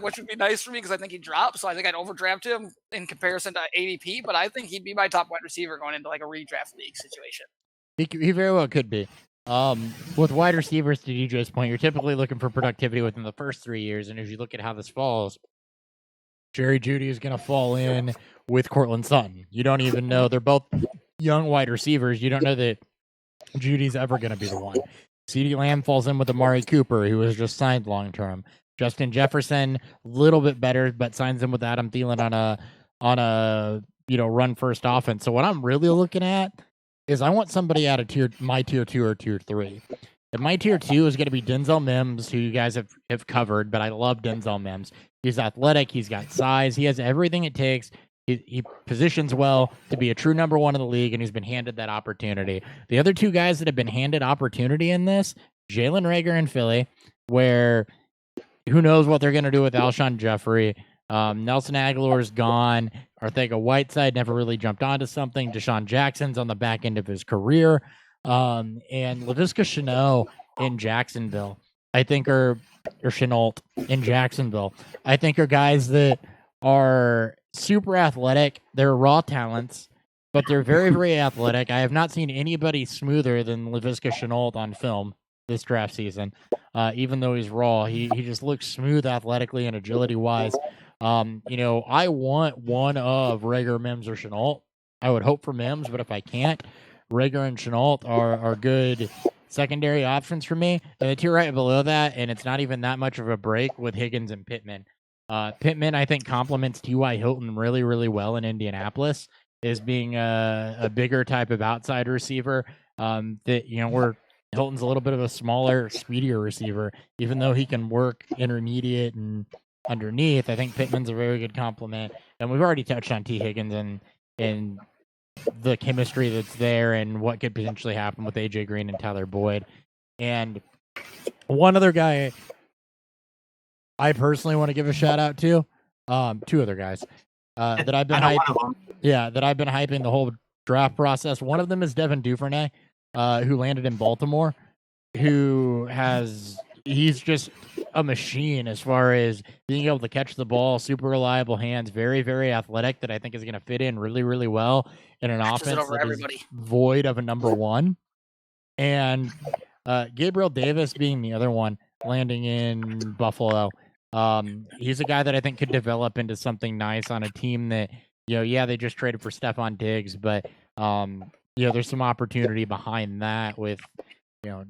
which would be nice for me because I think he dropped. So I think I'd overdraft him in comparison to ADP. But I think he'd be my top wide receiver going into like a redraft league situation. He very well could be. With wide receivers, to DJ's point, you're typically looking for productivity within the first 3 years, and as you look at how this falls, Jerry Jeudy is going to fall in with Courtland Sutton. You don't even know. They're both young wide receivers. You don't know that Judy's ever going to be the one. CeeDee Lamb falls in with Amari Cooper, who was just signed long-term. Justin Jefferson, a little bit better, but signs in with Adam Thielen on a run-first offense. So what I'm really looking at is I want somebody out of my tier 2 or tier 3. If my tier 2 is going to be Denzel Mims, who you guys have covered, but I love Denzel Mims. He's athletic. He's got size. He has everything it takes. He positions well to be a true number 1 in the league, and he's been handed that opportunity. The other 2 guys that have been handed opportunity in this, Jalen Reagor in Philly, where who knows what they're going to do with Alshon Jeffrey. Nelson Aguilar's gone. Arthega Whiteside never really jumped onto something. Deshaun Jackson's on the back end of his career. And Laviska Shenault in Jacksonville, I think or Chenault in Jacksonville, I think are guys that are super athletic. They're raw talents, but they're very, very athletic. I have not seen anybody smoother than Laviska Shenault on film this draft season. Even though he's raw, he just looks smooth athletically and agility-wise. I want one of Reagor, Mims, or Shenault. I would hope for Mims, but if I can't, Reagor and Shenault are good secondary options for me. And the two right below that, and it's not even that much of a break with Higgins and Pittman. Pittman, I think, complements T.Y. Hilton really, really well in Indianapolis, is being a bigger type of outside receiver. Where Hilton's a little bit of a smaller, speedier receiver, even though he can work intermediate and underneath. I think Pittman's a very good complement. And we've already touched on T. Higgins and the chemistry that's there and what could potentially happen with AJ Green and Tyler Boyd. And one other guy I personally want to give a shout out to, two other guys that I've been hyping the whole draft process. One of them is Devin Duvernay, who landed in Baltimore, he's just a machine as far as being able to catch the ball, super reliable hands, very, very athletic, that I think is going to fit in really, really well in an offense that is void of a number one. And Gabriel Davis being the other one, landing in Buffalo. He's a guy that I think could develop into something nice on a team that, they just traded for Stephon Diggs, but there's some opportunity behind that with,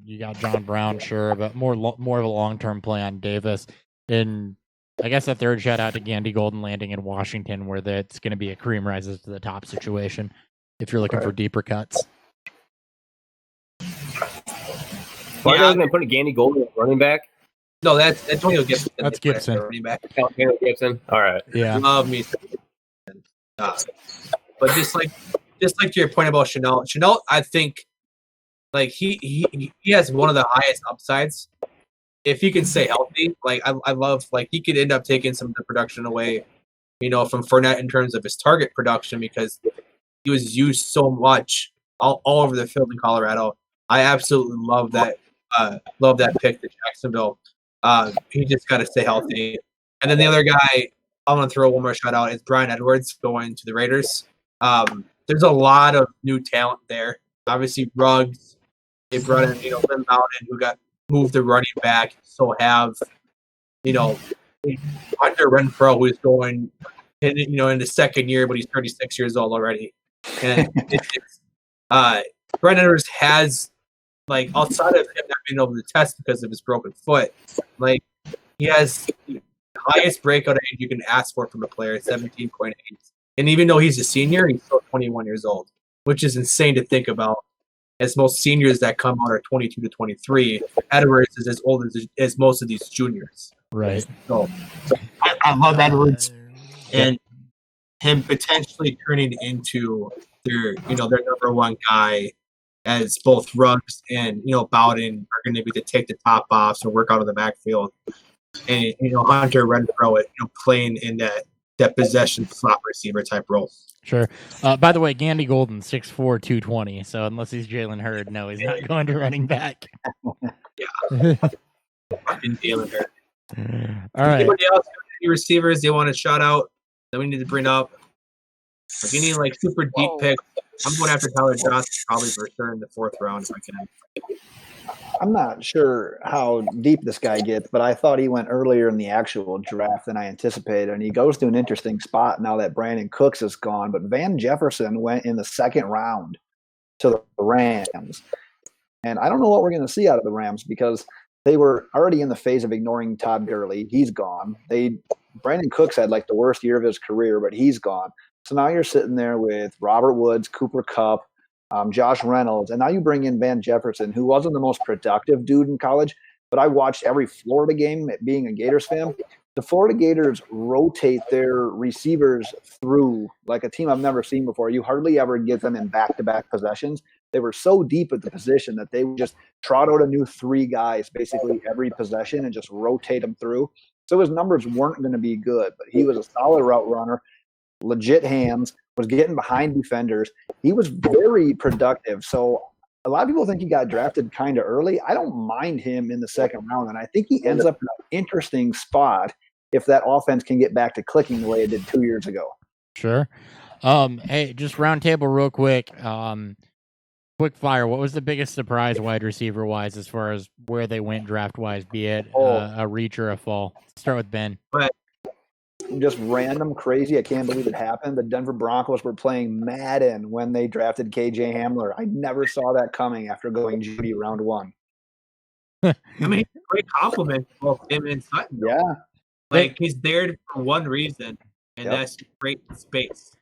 you got John Brown, sure, but more of a long-term play on Davis. And I guess a third shout out to Gandy Golden landing in Washington, where that's going to be a cream rises to the top situation if you're looking for deeper cuts. Why are they going to put Gandy Golden at running back? No, that's Antonio Gibson. That's Gibson. Running back. Antonio Gibson. All right. Yeah. Love me. But just like to your point about Chanel, I think like he has one of the highest upsides if he can stay healthy. Like I love, like, he could end up taking some of the production away, from Fournette in terms of his target production, because he was used so much all over the field in Colorado. I absolutely love that pick to Jacksonville. He just got to stay healthy. And then the other guy I'm going to throw one more shout out is Bryan Edwards going to the Raiders. There's a lot of new talent there. Obviously, Ruggs. They brought in, Lynn Bowden, who got moved to running back. So have, Hunter Renfrow, who's going in the second year, but he's 36 years old already. And Bryan Edwards has, like, outside of him not being able to test because of his broken foot, like, he has the highest breakout age you can ask for from a player, 17.8. And even though he's a senior, he's still 21 years old, which is insane to think about, as most seniors that come out are 22 to 23. Edwards is as old as most of these juniors. Right. So I love Edwards and him potentially turning into their number one guy, as both Ruggs and Bowden are going to be to take the top off and work out of the backfield, and Hunter Renfrow playing in that possession slot receiver type role. Sure. By the way, Gandy Golden, 6'4", 220. So unless he's Jalen Hurd, no, he's not going to running back. Yeah. Fucking Jalen Hurd. All right. Anybody else, any receivers they want to shout out that we need to bring up? Like any super deep pick, I'm going after Tyler Johnson probably for sure in the 4th round if I can. I'm not sure how deep this guy gets, but I thought he went earlier in the actual draft than I anticipated, and he goes to an interesting spot now that Brandon Cooks is gone. But Van Jefferson went in the 2nd round to the Rams, and I don't know what we're going to see out of the Rams, because they were already in the phase of ignoring Todd Gurley. He's gone. Brandon Cooks had the worst year of his career, but he's gone. So now you're sitting there with Robert Woods, Cooper Kupp, Josh Reynolds, and now you bring in Van Jefferson, who wasn't the most productive dude in college, but I watched every Florida game being a Gators fan. The Florida Gators rotate their receivers through like a team I've never seen before. You hardly ever get them in back-to-back possessions. They were so deep at the position that they would just trot out a new 3 guys basically every possession and just rotate them through. So his numbers weren't going to be good, but he was a solid route runner, legit hands, was getting behind defenders. He was very productive. So a lot of people think he got drafted kind of early. I don't mind him in the 2nd round, and I think he ends up in an interesting spot if that offense can get back to clicking the way it did 2 years ago. Sure. Hey, just round table real quick. Quick fire. What was the biggest surprise wide receiver wise as far as where they went draft wise, be it a reach or a fall? Start with Ben. just random crazy. I can't believe it happened. The Denver Broncos were playing Madden when they drafted KJ Hamler. I never saw that coming after going Judy round 1. I mean, it's a great compliment to both him and Sutton. Yeah. Like, he's there for one reason, and Yep. that's great space.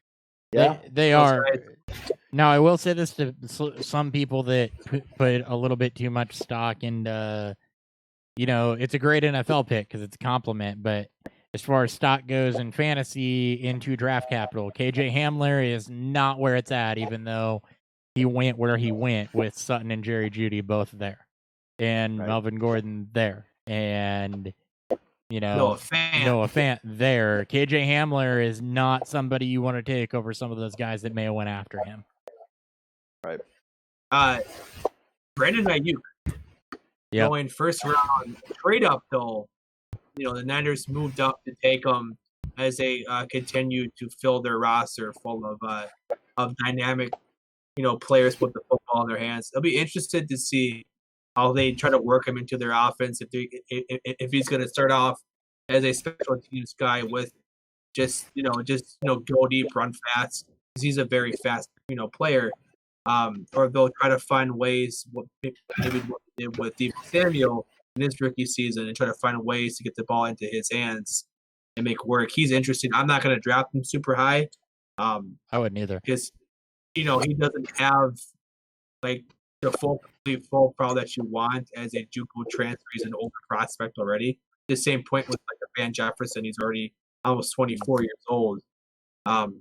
Yeah. They Those are. guys- Now, I will say this to some people that put a little bit too much stock into, it's a great NFL pick because it's a compliment. But as far as stock goes in fantasy into draft capital, KJ Hamler is not where it's at, even though he went where he went with Sutton and Jerry Jeudy both there, and Right. Melvin Gordon there, and Noah Fant. Noah Fant there. KJ Hamler is not somebody you want to take over some of those guys that may have went after him. Right. Brandon Ayuk Yep. going first round trade up though. The Niners moved up to take him as they continue to fill their roster full of dynamic, players with the football in their hands. I'll be interested to see how they try to work him into their offense. If he's going to start off as a special teams guy with just go deep, run fast, because he's a very fast player. Or they'll try to find ways, maybe what they did with Deebo Samuel in his rookie season, and try to find ways to get the ball into his hands and make work. He's interesting. I'm not going to draft him super high. I wouldn't either. Because, he doesn't have like the full profile that you want as a JUCO transfer. He's an older prospect already. The same point with like a Van Jefferson. He's already almost 24 years old. But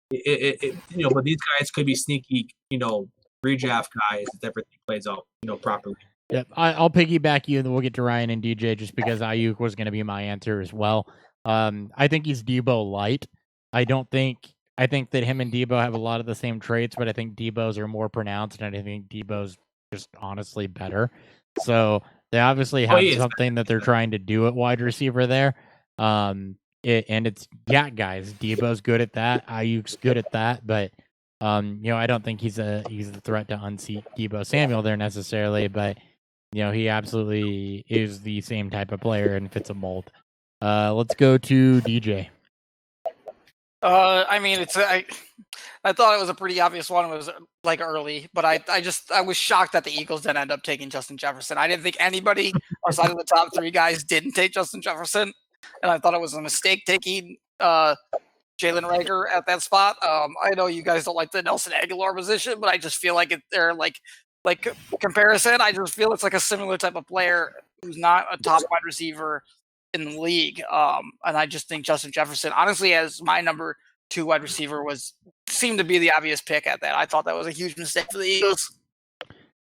these guys could be sneaky, redraft guys if everything plays out, properly. Yep, I'll piggyback you, and then we'll get to Ryan and DJ just because Ayuk was going to be my answer as well. I think he's Debo light. I think that him and Debo have a lot of the same traits, but I think Debo's are more pronounced, and I think Debo's just honestly better. So they obviously have something that they're trying to do at wide receiver there. And it's yak guys. Debo's good at that. Ayuk's good at that, but I don't think he's the threat to unseat Deebo Samuel there necessarily, but he absolutely is the same type of player and fits a mold. Let's go to DJ. I mean, I thought it was a pretty obvious one. It was like early, but I was shocked that the Eagles didn't end up taking Justin Jefferson. I didn't think anybody outside of the top 3 guys didn't take Justin Jefferson, and I thought it was a mistake taking Jalen Reagor at that spot. I know you guys don't like the Nelson Aguilar position, but I just feel like they're like comparison. I just feel it's like a similar type of player who's not a top wide receiver in the league. And I just think Justin Jefferson, honestly, as my number 2 wide receiver, seemed to be the obvious pick at that. I thought that was a huge mistake for the Eagles.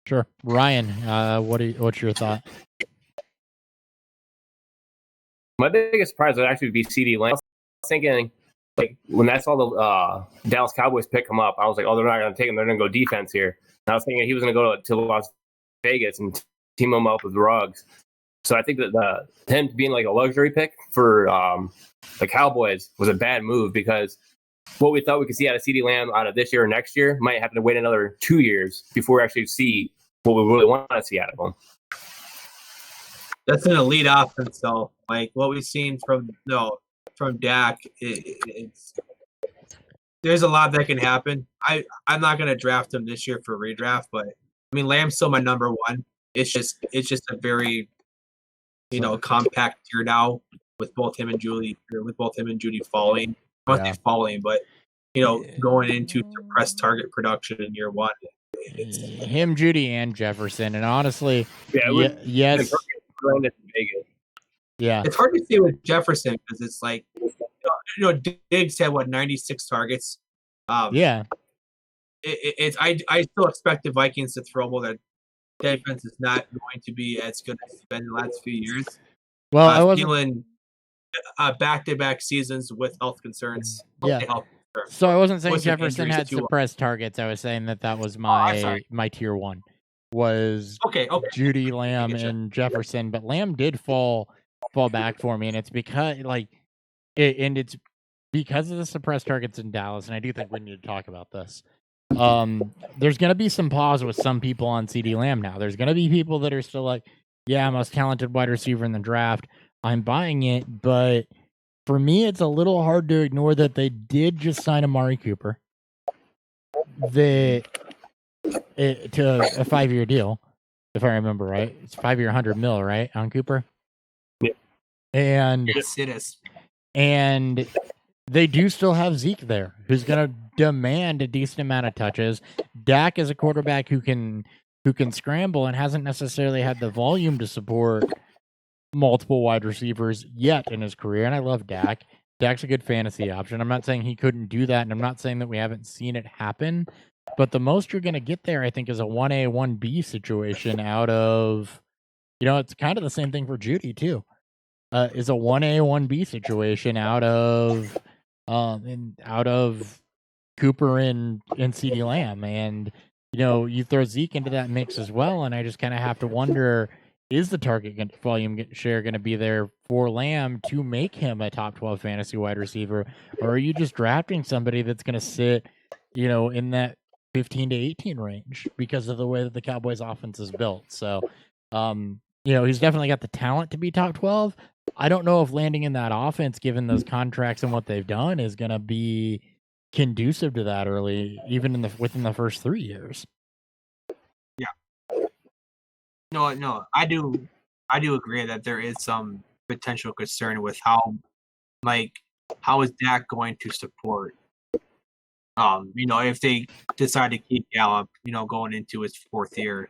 Sure. Ryan, what's your thought? My biggest surprise would actually be CD Lamb. I was thinking, like, when I saw the Dallas Cowboys pick him up, I was like, oh, they're not going to take him. They're going to go defense here. And I was thinking he was going to go to Las Vegas and team him up with Ruggs. So I think that him being like a luxury pick for the Cowboys was a bad move, because what we thought we could see out of CeeDee Lamb out of this year or next year might have to wait another 2 years before we actually see what we really want to see out of him. That's an elite offense, though. Like what we've seen from Dak, there's a lot that can happen. I'm not going to draft him this year for redraft, but I mean Lamb's still my number 1. It's just a very compact tier now with both him and Judy falling. I won't say falling, but going into suppressed target production in year 1. Him, Judy, and Jefferson, and honestly, yes. Yeah, it's hard to say with Jefferson because it's like Diggs had 96 targets. I still expect the Vikings to throw more. That defense is not going to be as good as it's been in the last few years. Well, I was feeling back-to-back seasons with health concerns. Yeah. So I wasn't saying Jefferson had suppressed targets. I was saying that was my tier 1 was Judy, Lamb, and Jefferson. But Lamb did fall back for me, and it's because it's because of the suppressed targets in Dallas. And I do think we need to talk about this. There's going to be some pause with some people on CeeDee Lamb now. There's going to be people that are still like, yeah, most talented wide receiver in the draft. I'm buying it, but For me, it's a little hard to ignore that they did just sign Amari Cooper. To a 5-year deal, if I remember right. It's 5-year, $100 million, right, on Cooper? Yeah. And Yes, it is. And they do still have Zeke there, who's going to demand a decent amount of touches. Dak is a quarterback who can scramble and hasn't necessarily had the volume to support multiple wide receivers yet in his career. And I love Dak. Dak's a good fantasy option. I'm not saying he couldn't do that, and I'm not saying that we haven't seen it happen. But the most you're going to get there, I think, is a 1A, 1B situation out of, it's kind of the same thing for Judy, too. Is a 1A, 1B situation out of Cooper and CeeDee Lamb. And, you throw Zeke into that mix as well. And I just kind of have to wonder, is the target volume share going to be there for Lamb to make him a top 12 fantasy wide receiver? Or are you just drafting somebody that's going to sit, in that 15 to 18 range because of the way that the Cowboys offense is built? So, he's definitely got the talent to be top 12. I don't know if landing in that offense, given those contracts and what they've done, is going to be conducive to that early, even within the first 3 years. Yeah. No, I do agree that there is some potential concern with how is Dak going to support? If they decide to keep Gallup, going into his 4th year,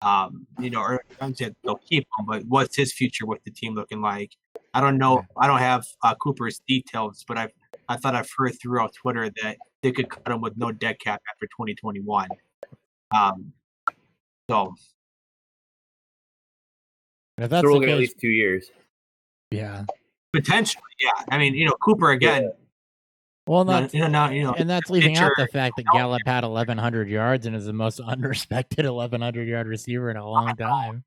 or I'm saying they'll keep him, but what's his future with the team looking like? I don't know. I don't have Cooper's details, but I thought I've heard throughout Twitter that they could cut him with no dead cap after 2021. So if that's we're looking at least 2 years. Yeah, potentially. Yeah, I mean, Cooper again. Yeah. Well, and that's leaving out the fact that Gallup had 1,100 yards and is the most unrespected 1,100-yard receiver in a long time.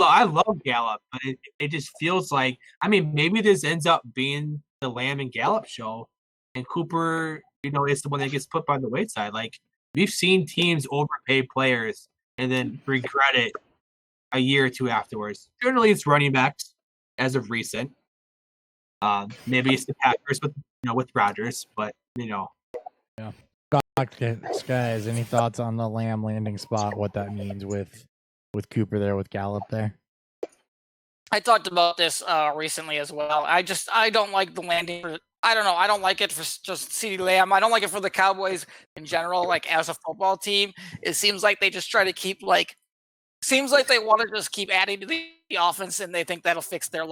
I love Gallup, but it just feels like, maybe this ends up being the Lamb and Gallup show, and Cooper, is the one that gets put by the wayside. Like, we've seen teams overpay players and then regret it a year or two afterwards. Generally, it's running backs as of recent. Maybe it's the Packers with Rodgers, but Yeah. Guys, any thoughts on the Lamb landing spot? What that means with Cooper there, with Gallup there? I talked about this recently as well. I don't like the landing. I don't know. I don't like it for just CeeDee Lamb. I don't like it for the Cowboys in general. Like, as a football team, it seems like they just try to keep seems like they want to just keep adding to the offense, and they think that'll fix their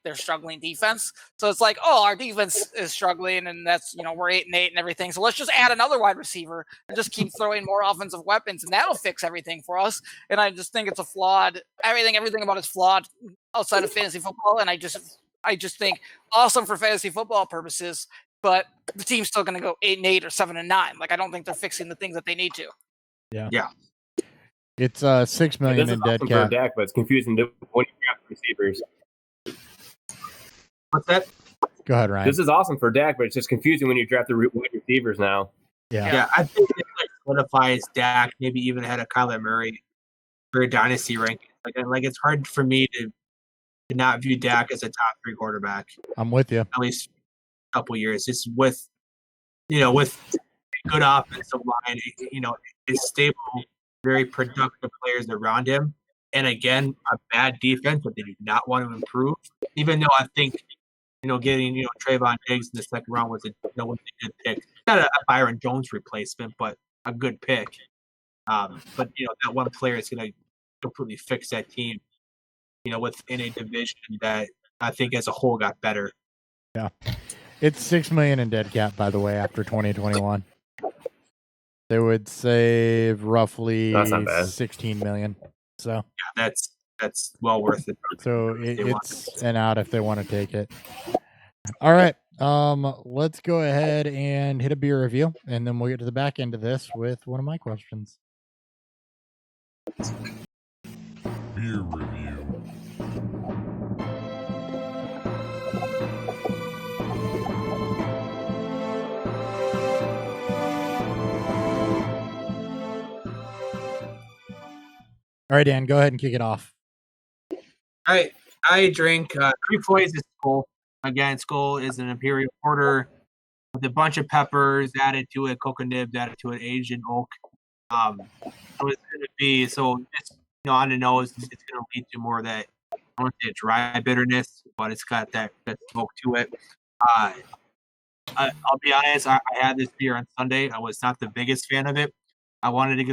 their struggling defense. So it's like, oh, our defense is struggling, and that's, we're 8-8 and everything. So let's just add another wide receiver and just keep throwing more offensive weapons, and that'll fix everything for us. And I just think it's a flawed. Everything about it's flawed outside of fantasy football, and I just think awesome for fantasy football purposes, but the team's still going to go 8-8 or 7-9. Like, I don't think they're fixing the things that they need to. Yeah. It's $6 million in dead cap. Dak, but it's confusing when you draft receivers. What's that? Go ahead, Ryan. This is awesome for Dak, but it's just confusing when you draft the wide receivers now. Yeah, I think it solidifies Dak, maybe even ahead of Kyler Murray for a dynasty ranking. Like it's hard for me to not view Dak as a top 3 quarterback. I'm with you. At least a couple years. It's with with good offensive line, is stable, very productive players around him, and again, a bad defense, but they do not want to improve. Even though I think, getting Trayvon Diggs in the 2nd round was a good pick. Not a Byron Jones replacement, but a good pick. But that one player is going to completely fix that team. Within a division that I think as a whole got better. Yeah, it's $6 million in dead cap, by the way, after 2021. They would save roughly $16 million. So yeah, that's well worth it. So it's an out if they want to take it. All right, let's go ahead and hit a beer review, and then we'll get to the back end of this with one of my questions. Beer review. All right, Dan, go ahead and kick it off. All right, I drink 3 Floyds is cool. Again, Skull is an imperial porter with a bunch of peppers added to it, cocoa nibs added to it, aged in oak. So it's going to be it's on the nose. It's going to lead to more of that. I don't want to say a dry bitterness, but it's got that smoke to it. I'll be honest. I had this beer on Sunday. I was not the biggest fan of it. I wanted to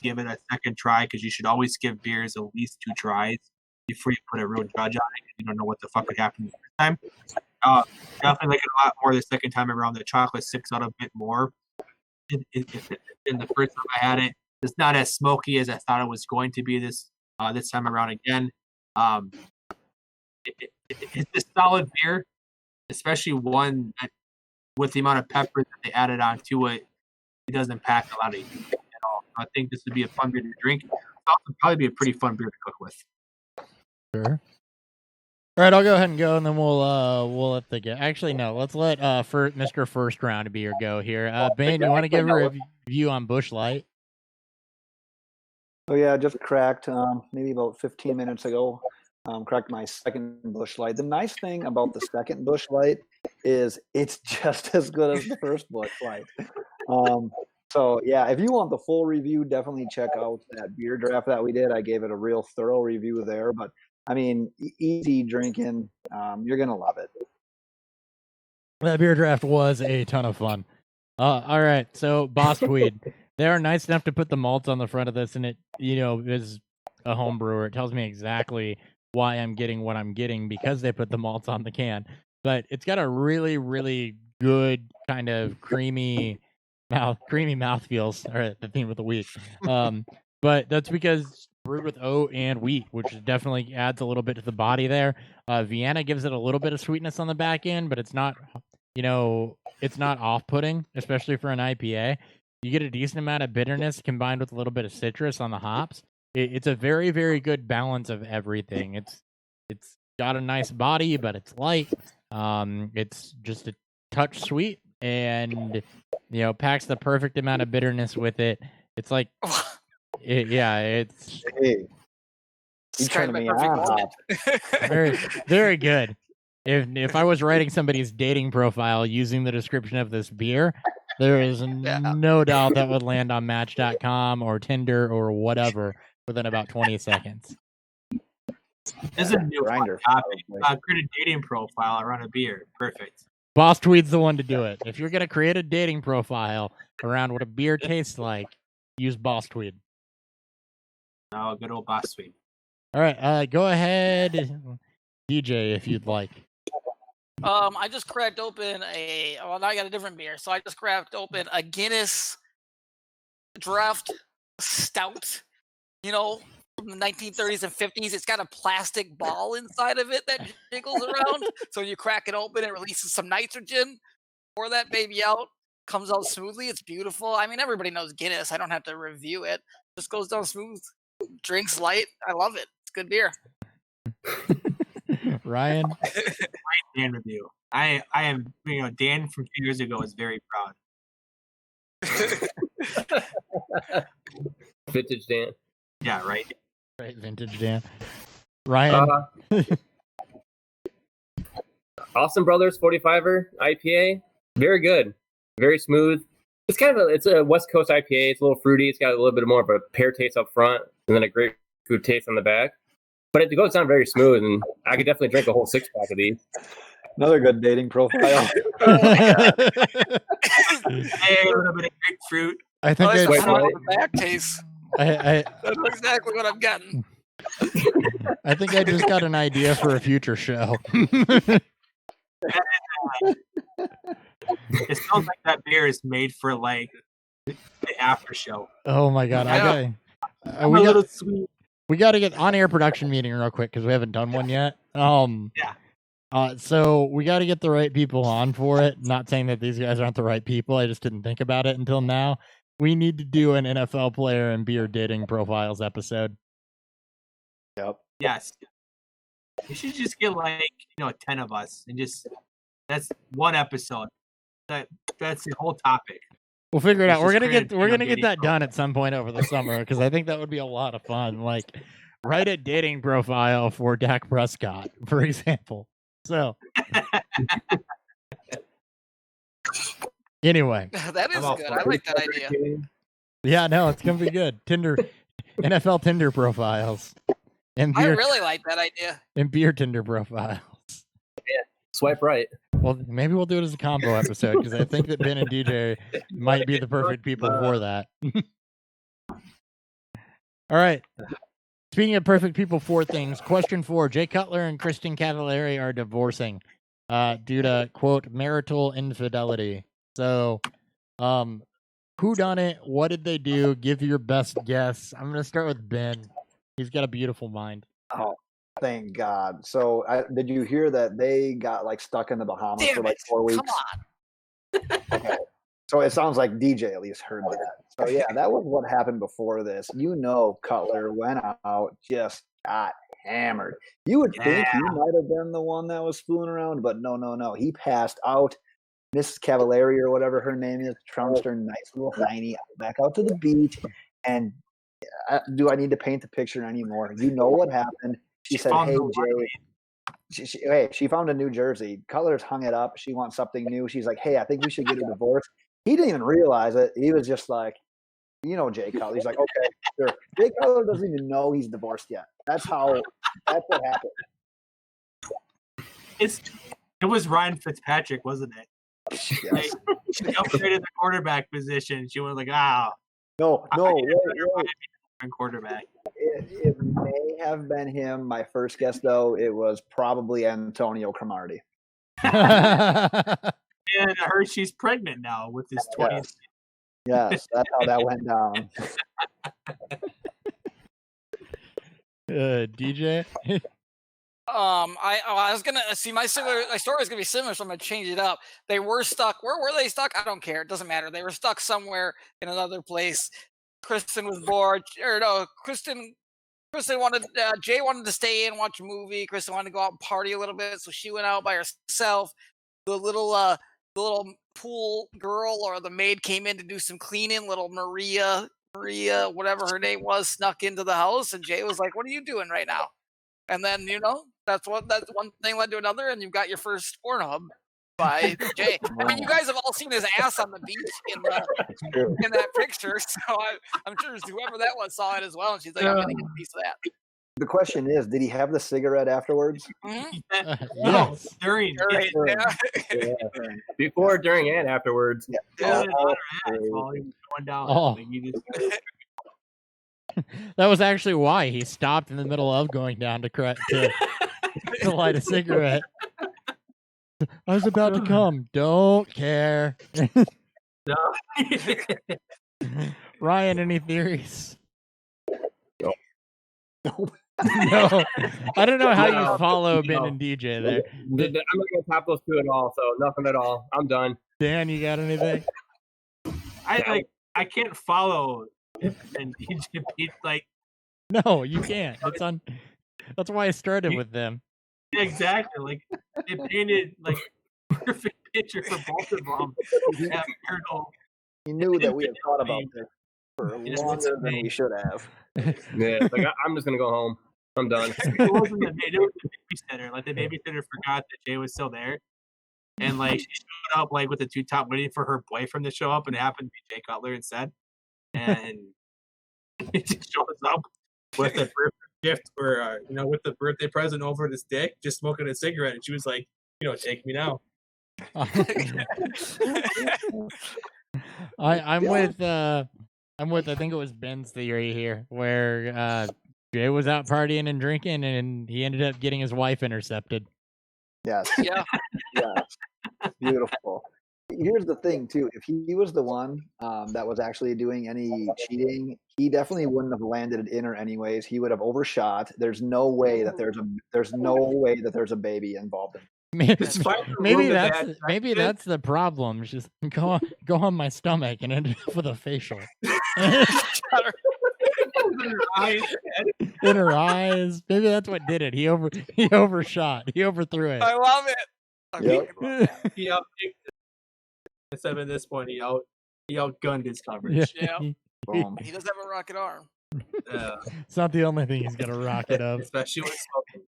give it a second try because you should always give beers at least 2 tries before you put a real judge on it. You don't know what the fuck could happen the first time. Definitely like it a lot more the second time around. The chocolate sticks out a bit more. In the first time I had it, it's not as smoky as I thought it was going to be this time around again. It's a solid beer, especially one that, with the amount of pepper that they added on to it. It doesn't pack a lot of heat at all. I think this would be a fun beer to drink. It'll also probably be a pretty fun beer to cook with. Sure. All right, I'll go ahead and go, and then we'll let the get. Actually, no, let's let Mr. First Round beer go here. Bane, you want to give a review on Busch Light? Oh yeah, just cracked maybe about 15 minutes ago. Cracked my second Busch Light. The nice thing about the second Busch Light is it's just as good as the first Busch Light. So yeah, if you want the full review, definitely check out that beer draft that we did. I gave it a real thorough review there, but I mean, easy drinking. You're gonna love it. That beer draft was a ton of fun. All right, so Boss Tweed, they are nice enough to put the malts on the front of this, and it, is a home brewer. It tells me exactly why I'm getting what I'm getting because they put the malts on the can. But it's got a really, really good kind of creamy mouthfeels. All right, the theme of the week. But that's because brewed with oat and wheat, which definitely adds a little bit to the body there. Vienna gives it a little bit of sweetness on the back end, but it's not, it's not off-putting, especially for an IPA. You get a decent amount of bitterness combined with a little bit of citrus on the hops. It's a very, very good balance of everything. It's got a nice body, but it's light. It's just a touch sweet, and packs the perfect amount of bitterness with it. It's like, it's Hey, you turned me on. very, very good. If I was writing somebody's dating profile using the description of this beer, there is no doubt that would land on Match.com or Tinder or whatever within about 20 seconds. This is a new Grinder. topic. Create a dating profile around a beer. Perfect. Boss Tweed's the one to do it. If you're gonna create a dating profile around what a beer tastes like, use Boss Tweed. Oh, good old Boss Tweed. All right, go ahead, DJ, if you'd like. I just cracked open now I got a different beer. So I just cracked open a Guinness draft stout, from the 1930s and 50s. It's got a plastic ball inside of it that jiggles around. So you crack it open, it releases some nitrogen. Pour that baby out, comes out smoothly. It's beautiful. I mean, everybody knows Guinness. I don't have to review it. Just goes down smooth. Drinks light. I love it. It's good beer. Ryan? Dan review. I am, Dan from 2 years ago is very proud. Vintage Dan. Yeah, right. Right, vintage Dan. Ryan? Austin Brothers 45er IPA. Very good. Very smooth. It's a West Coast IPA. It's a little fruity. It's got a little bit more of a pear taste up front and then a grapefruit taste on the back. But it goes down very smooth, and I could definitely drink a whole 6-pack of these. Another good dating profile. Hey, a little bit of grapefruit. I think That's it's, how the back tastes. I That's exactly what I'm getting. I think I just got an idea for a future show. It sounds like that beer is made for like the after show. Oh my god! Yeah. I'm a little sweet. We got to get on-air production meeting real quick because we haven't done one yet. So we got to get the right people on for it. Not saying that these guys aren't the right people. I just didn't think about it until now. We need to do an NFL player and beer dating profiles episode. Yep. Yes. We should just get 10 of us and that's one episode. That's the whole topic. We'll figure it out. We're gonna get dating that done at some point over the summer because I think that would be a lot of fun. Like, write a dating profile for Dak Prescott, for example. So anyway, That is all good. for I it. like that idea. yeah, no, it's gonna be good. Tinder, NFL Tinder profiles, and I beer really like that idea. and beer Tinder profiles. Swipe right. Well, maybe we'll do it as a combo episode because I think that Ben and DJ might be the perfect people for that. All right. Speaking of perfect people for things, question 4: Jay Cutler and Kristen Cavallari are divorcing due to quote marital infidelity. So, who done it? What did they do? Give your best guess. I'm gonna start with Ben. He's got a beautiful mind. Oh, thank God. So, did you hear that they got like stuck in the Bahamas Damn for like it. 4 weeks? Come on. Okay. So it sounds like DJ at least heard that. So yeah, that was what happened before this. You know, Cutler went out, just got hammered. You would think he might have been the one that was fooling around, but no. He passed out. Mrs. Cavallari or whatever her name is, trounced her nice little hiney back out to the beach. And do I need to paint the picture anymore? You know what happened. She said, found "Hey, the Jay, she found a New Jersey. Cutler's hung it up. She wants something new. She's like, hey, I think we should get a divorce." He didn't even realize it. He was just like, you know, Jay Cutler. He's like, okay, sure. Jay Cutler doesn't even know he's divorced yet. That's what happened. It was Ryan Fitzpatrick, wasn't it? Yes. Like, she upgraded the quarterback position. She was like, No, wait. quarterback. It may have been him. My first guess, though, it was probably Antonio Cromartie. And I heard she's pregnant now with his 20th. Yes, that's how that went down. DJ? I was gonna see my story is gonna be similar, so I'm gonna change it up. They were stuck. Where were they stuck? I don't care. It doesn't matter. They were stuck somewhere in another place. Kristen was bored, or no, Kristen wanted Jay wanted to stay in, watch a movie. Kristen wanted to go out and party a little bit, so she went out by herself. The little pool girl or the maid came in to do some cleaning. Little Maria, whatever her name was, snuck into the house, and Jay was like, "What are you doing right now?" And then that's one thing led to another, and you've got your first Pornhub by Jay. I mean, you guys have all seen his ass on the beach in that picture, so I'm sure whoever that was saw it as well, and she's like, "I'm gonna get a piece of that." The question is, did he have the cigarette afterwards? Mm-hmm. Yes. During. Yeah. Before, during, and afterwards. While he was going down. Oh. Like, he just, That was actually why he stopped in the middle of going down to light a cigarette. I was about to come. Don't care. no. Ryan, any theories? No. No. I don't know how No. you follow Ben No. and DJ there. I'm not gonna top those two at all, so nothing at all. I'm done. Dan, you got anything? I can't follow and DJ Pete, like No, you can't. That's why I started with them. exactly like they painted like perfect picture for both of them. He knew that we had thought about this for longer than we should have. Yeah, like I'm just gonna go home. I'm done. It wasn't the maid, it was the babysitter. Like the babysitter forgot that Jay was still there. And like she showed up like with the two top waiting for her boyfriend to show up, and it happened to be Jay Cutler instead. And it just shows up with a birthday gift or with the birthday present over his dick, just smoking a cigarette, and she was like, take me now. I'm with I think it was Ben's theory here, where Jay was out partying and drinking, and he ended up getting his wife intercepted. Yes. Yeah. Yes. Beautiful. Here's the thing, too. If he was the one that was actually doing any cheating, he definitely wouldn't have landed it in her anyways. He would have overshot. There's no way that there's a baby involved. Maybe that's the problem. Just go on my stomach and end up with a facial. In her eyes. Maybe that's what did it. He overshot. He overthrew it. I love it. Yep. He except at this point, he outgunned his coverage. Yeah. Boom. He does have a rocket arm. It's not the only thing he's got a rocket of. Especially with smoking.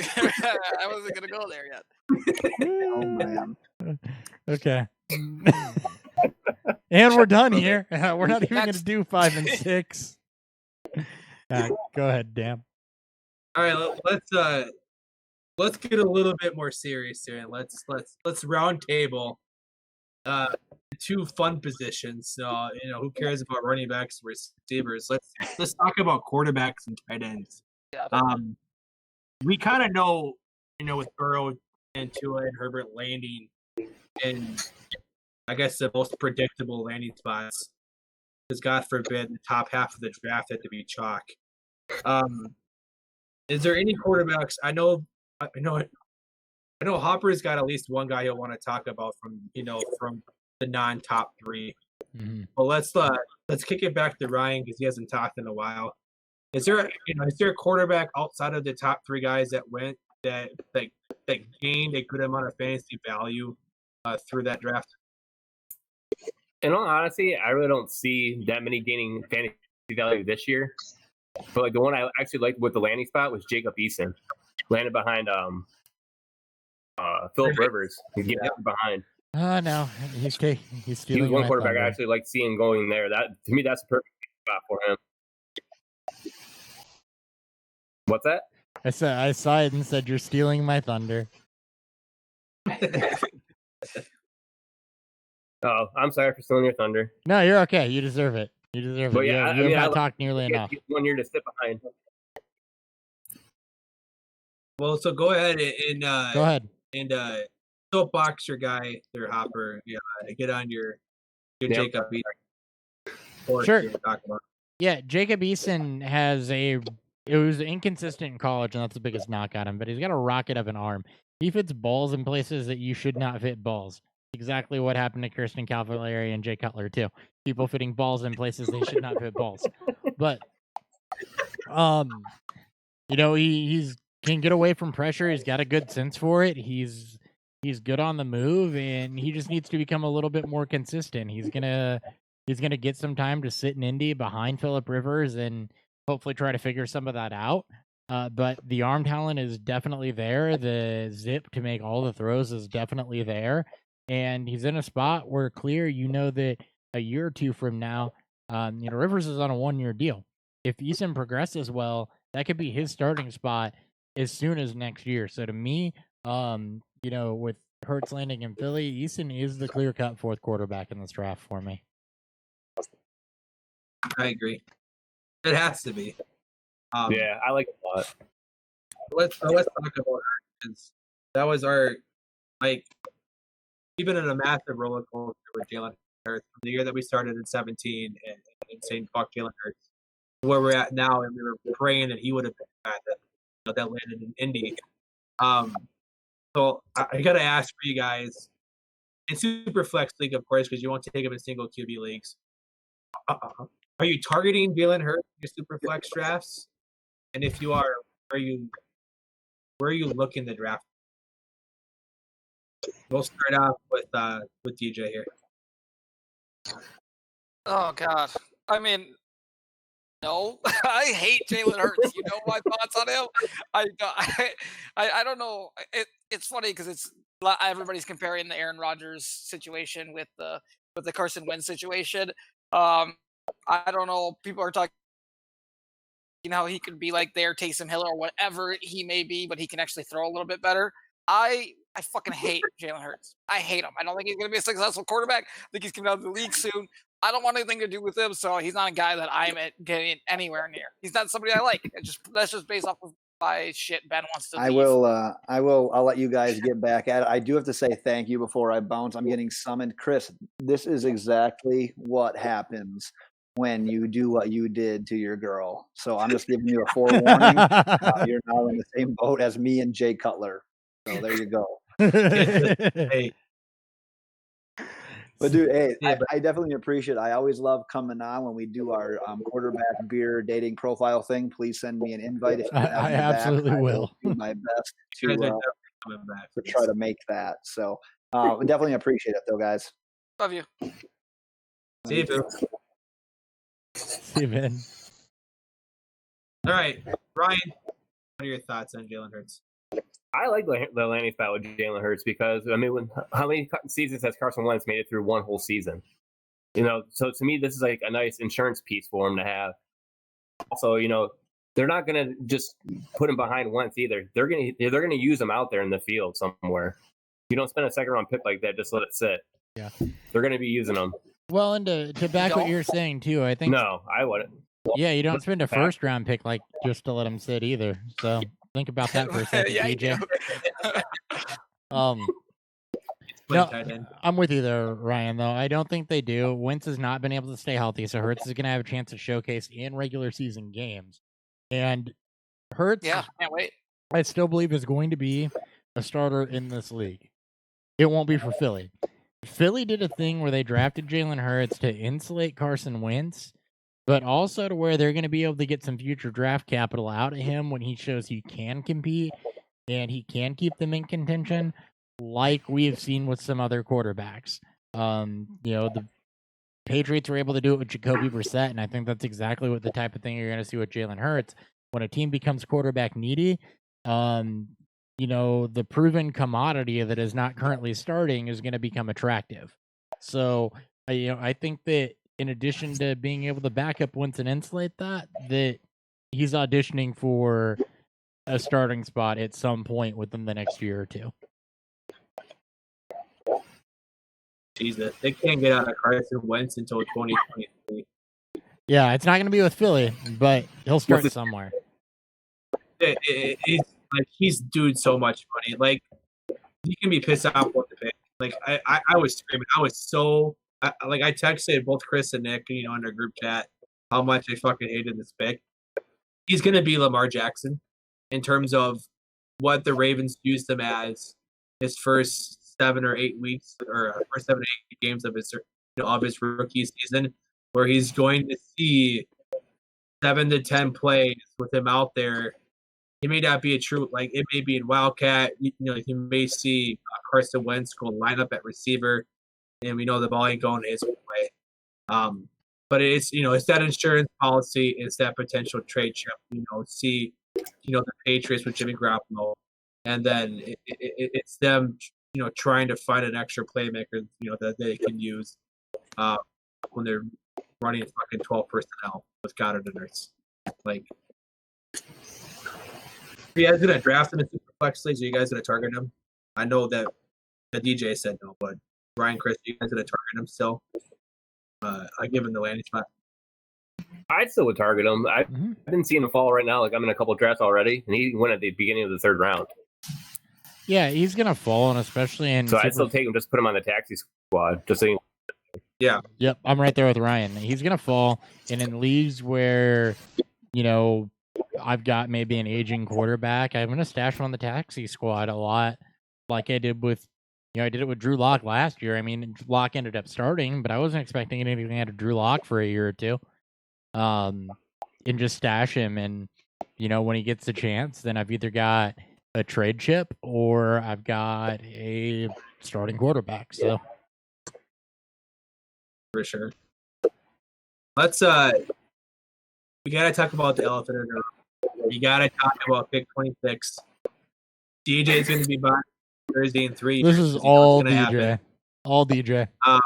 I wasn't gonna go there yet. Oh man. Okay. And we're done here. We're not even going to do 5 and 6. Go ahead, Dan. All right, let's get a little bit more serious here, and let's round table two fun positions. Who cares about running backs and receivers? Let's talk about quarterbacks and tight ends. Yeah. We kind of know, with Burrow and Tua and Herbert landing in, I guess, the most predictable landing spots, because God forbid the top half of the draft had to be chalk. Is there any quarterbacks? I know Hopper's got at least one guy he'll want to talk about from the non-top 3. Mm-hmm. Well, let's kick it back to Ryan because he hasn't talked in a while. Is there a quarterback outside of the top 3 guys that went that gained a good amount of fantasy value through that draft? In all honesty, I really don't see that many gaining fantasy value this year. But like the one I actually liked with the landing spot was Jacob Eason, landed behind Philip Rivers. He's getting behind. No, he's stealing. He was one my quarterback thunder. I actually like seeing going there. That to me, that's a perfect spot for him. What's that? I saw it and said, "You're stealing my thunder." Oh, I'm sorry for stealing your thunder. No, you're okay. You deserve it. You deserve But it. yeah, you have I not talked nearly enough. 1 year to sit behind. Well, so go ahead and Go ahead. and soapbox your guy there, Hopper. Yeah, get on your Yep. Jacob. Sure. Talk about. Yeah, Jacob Eason it was inconsistent in college, and that's the biggest knock on him, but he's got a rocket of an arm. He fits balls in places that you should not fit balls. Exactly what happened to Kirsten Cavallari and Jay Cutler, too. People fitting balls in places they should not fit balls. But, he can get away from pressure. He's got a good sense for it. He's good on the move, and he just needs to become a little bit more consistent. He's gonna get some time to sit in Indy behind Phillip Rivers and hopefully try to figure some of that out. But the arm talent is definitely there. The zip to make all the throws is definitely there. And he's in a spot where that a year or two from now, Rivers is on a 1-year deal. If Eason progresses well, that could be his starting spot as soon as next year. So to me, with Hurts landing in Philly, Eason is the clear-cut 4th quarterback in this draft for me. I agree. It has to be. Yeah, I like it a lot. Let's talk about that. That was our we've been in a massive roller coaster with Jalen Hurts from the year that we started in 17 and saying fuck Jalen Hurts, where we're at now, and we were praying that he would have been that landed in Indy. So I got to ask for you guys in Superflex League, of course, because you won't take him in single QB leagues. Are you targeting Jalen Hurts in your Superflex drafts? And if you are, where are you looking to draft? We'll start off with DJ here. Oh God. I mean, no. I hate Jalen Hurts. You know my thoughts on him. I don't know. It's funny because everybody's comparing the Aaron Rodgers situation with the Carson Wentz situation. I don't know. People are talking. He could be like their Taysom Hill or whatever he may be, but he can actually throw a little bit better. I fucking hate Jalen Hurts. I hate him. I don't think he's going to be a successful quarterback. I think he's coming out of the league soon. I don't want anything to do with him, so he's not a guy that I'm getting anywhere near. He's not somebody I like. That's just based off of my shit Ben wants to leave. I'll let you guys get back at it. I do have to say thank you before I bounce. I'm getting summoned. Chris, this is exactly what happens when you do what you did to your girl. So I'm just giving you a forewarning. You're now in the same boat as me and Jay Cutler. So there you go. Hey. But dude, hey, I definitely appreciate it. I always love coming on when we do our quarterback beer dating profile thing. Please send me an invite. If you I absolutely will. do my best to try to make that. So definitely appreciate it, though, guys. Love you. See you, Bill. See you, Ben. All right, Ryan, what are your thoughts on Jalen Hurts? I like the landing spot with Jalen Hurts because I mean, how many seasons has Carson Wentz made it through one whole season? So to me, this is like a nice insurance piece for him to have. Also, they're not gonna just put him behind Wentz either. They're gonna use him out there in the field somewhere. You don't spend a second round pick like that, just let it sit. Yeah, they're gonna be using him. Well, and to back what you're saying too, I think No, I wouldn't. Yeah, you don't spend a first round pick like just to let him sit either. So think about that for a second, Yeah, DJ. Play No, tight end. I'm with you there, Ryan. Though I don't think they do. Wentz has not been able to stay healthy, so Hurts is going to have a chance to showcase in regular season games. And Hurts, Yeah, can't wait. I still believe is going to be a starter in this league. It won't be for Philly. Philly did a thing where they drafted Jalen Hurts to insulate Carson Wentz, but also to where they're going to be able to get some future draft capital out of him when he shows he can compete and he can keep them in contention, like we have seen with some other quarterbacks. The Patriots were able to do it with Jacoby Brissett, and I think that's exactly what the type of thing you're going to see with Jalen Hurts. When a team becomes quarterback needy, the proven commodity that is not currently starting is going to become attractive. So, I think that in addition to being able to back up Wentz and insulate that he's auditioning for a starting spot at some point within the next year or two. Jesus, they can't get out of Carson Wentz until 2023. Yeah, it's not going to be with Philly, but he'll start somewhere. He's doing so much money. Like, he can be pissed off with the pick. Like, I was screaming. I was so I texted both Chris and Nick, in our group chat, how much I fucking hated this pick. He's gonna be Lamar Jackson in terms of what the Ravens used him as his first 7 or 8 weeks, or first 7 or 8 games of his rookie season, where he's going to see 7 to 10 plays with him out there. It may not be a true, it may be in Wildcat. You may see Carson Wentz go line up at receiver, and we know the ball ain't going his way. But it's it's that insurance policy, it's that potential trade chip. See the Patriots with Jimmy Garoppolo, and then it's them trying to find an extra playmaker that they can use when they're running fucking 12 personnel with Goddard and Ertz. Are you guys gonna draft him in Superflex leagues? Are you guys gonna target him? I know that the DJ said no, but Ryan, Chris, are you guys gonna target him still? I give him the landing spot. I still would target him. I've been seeing him fall right now. Like, I'm in a couple of drafts already, and he went at the beginning of the 3rd round. Yeah, he's gonna fall, and especially in. So I'd still take him, just put him on the taxi squad, just so you. Yeah. Yep, I'm right there with Ryan. He's gonna fall, and in leagues where I've got maybe an aging quarterback, I'm gonna stash him on the taxi squad a lot, like I did with. I did it with Drew Lock last year. I mean, Lock ended up starting, but I wasn't expecting anything out of Drew Lock for a year or two. And just stash him, and when he gets a chance, then I've either got a trade chip or I've got a starting quarterback. So for sure. Let's we gotta talk about the elephant in the room. We gotta talk about pick 26. DJ is gonna be back Thursday in 3 years. This is all DJ. Happen. All DJ. I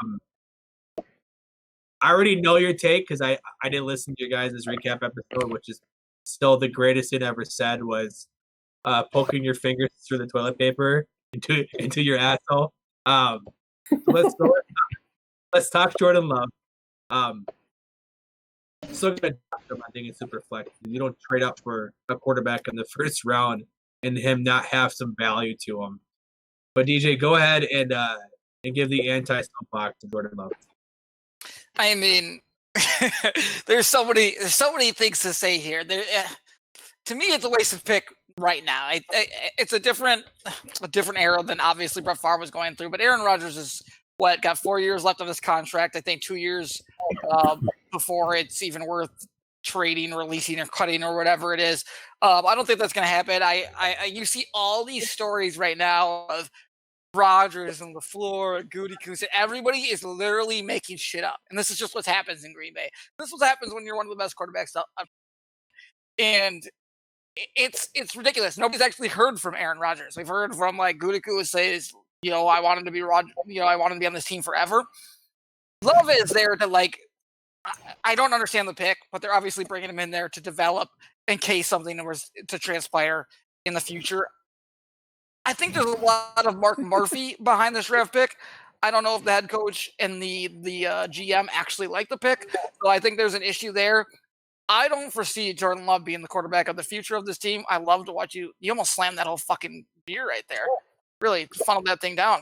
already know your take because I didn't listen to your guys' recap episode, which is still the greatest thing ever said, was poking your fingers through the toilet paper into your asshole. Let's talk Jordan Love. So good. I think it's super flex. You don't trade up for a quarterback in the 1st round and him not have some value to him. But DJ, go ahead and give the anti-soapbox to Jordan Love. I mean, there's so many things to say here. To me, it's a waste of pick right now. It's a different era than obviously Brett Favre was going through. But Aaron Rodgers is got 4 years left of his contract. I think 2 years before it's even worth trading, releasing, or cutting, or whatever it is. I don't think that's going to happen. You see all these stories right now of Rodgers and LaFleur, Goody Coons, everybody is literally making shit up. And this is just what happens in Green Bay. This is what happens when you're one of the best quarterbacks up. And it's ridiculous. Nobody's actually heard from Aaron Rodgers. We've heard from like Gutekunst says, I want him to be I want him to be on this team forever. Love is there to like. I don't understand the pick, but they're obviously bringing him in there to develop in case something was to transpire in the future. I think there's a lot of Mark Murphy behind this draft pick. I don't know if the head coach and the GM actually like the pick, so I think there's an issue there. I don't foresee Jordan Love being the quarterback of the future of this team. I love to watch you. You almost slammed that whole fucking beer right there. Really funneled that thing down.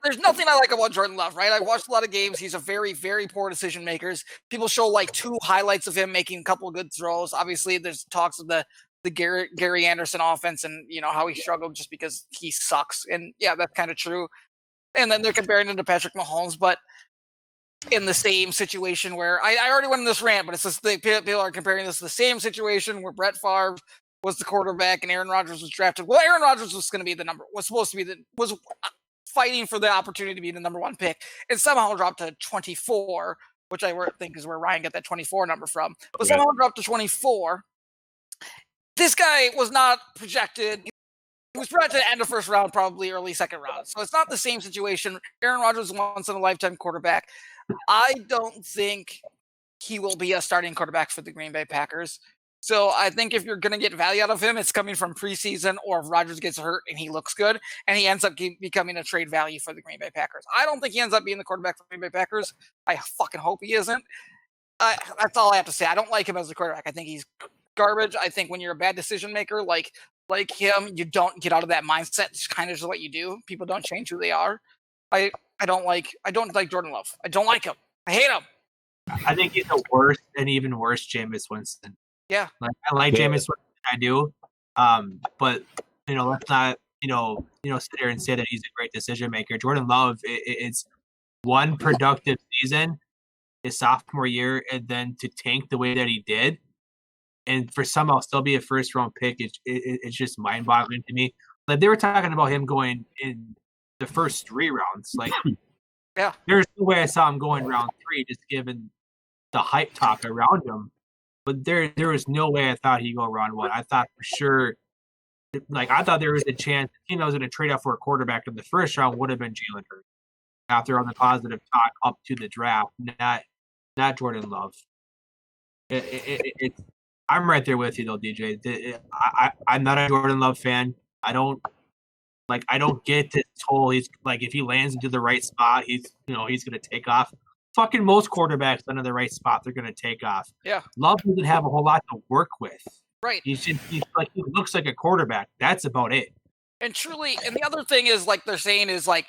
There's nothing I like about Jordan Love, right? I watched a lot of games. He's a very, very poor decision maker. People show like 2 highlights of him making a couple of good throws. Obviously, there's talks of the Gary Anderson offense and how he struggled just because he sucks. And yeah, that's kind of true. And then they're comparing him to Patrick Mahomes, but in the same situation where I already went in this rant, but it's just people are comparing this to the same situation where Brett Favre was the quarterback and Aaron Rodgers was drafted. Well, Aaron Rodgers was going to be was fighting for the opportunity to be the number 1 pick and somehow dropped to 24, which I think is where Ryan got that 24 number from. But somehow dropped to 24. This guy was not projected. He was projected to end of first round, probably early second round. So it's not the same situation. Aaron Rodgers is once in a lifetime quarterback. I don't think he will be a starting quarterback for the Green Bay Packers. So I think if you're going to get value out of him, it's coming from preseason or if Rodgers gets hurt and he looks good and he ends up becoming a trade value for the Green Bay Packers. I don't think he ends up being the quarterback for the Green Bay Packers. I fucking hope he isn't. That's all I have to say. I don't like him as a quarterback. I think he's garbage. I think when you're a bad decision maker like him, you don't get out of that mindset. It's kind of just what you do. People don't change who they are. I don't like Jordan Love. I don't like him. I hate him. I think he's the worst and even worse Jameis Winston. Yeah. Like I like Jameis Winston, I do. But let's not sit there and say that he's a great decision maker. Jordan Love, it's one productive season his sophomore year, and then to tank the way that he did, and for somehow still be a first round pick, it's just mind boggling to me. Like they were talking about him going in the first 3 rounds. Like, yeah, there's no way I saw him going round 3, just given the hype talk around him. But there was no way I thought he'd go round 1. I thought for sure, I thought there was a chance the team that was going to trade up for a quarterback in the first round would have been Jalen Hurts after on the positive talk up to the draft, not Jordan Love. I'm right there with you though, DJ. I'm not a Jordan Love fan. I don't get this whole he's like if he lands into the right spot, he's going to take off. Fucking most quarterbacks under the right spot, they're going to take off. Yeah. Love doesn't have a whole lot to work with. Right. He looks like a quarterback. That's about it. And truly, and the other thing is like they're saying is like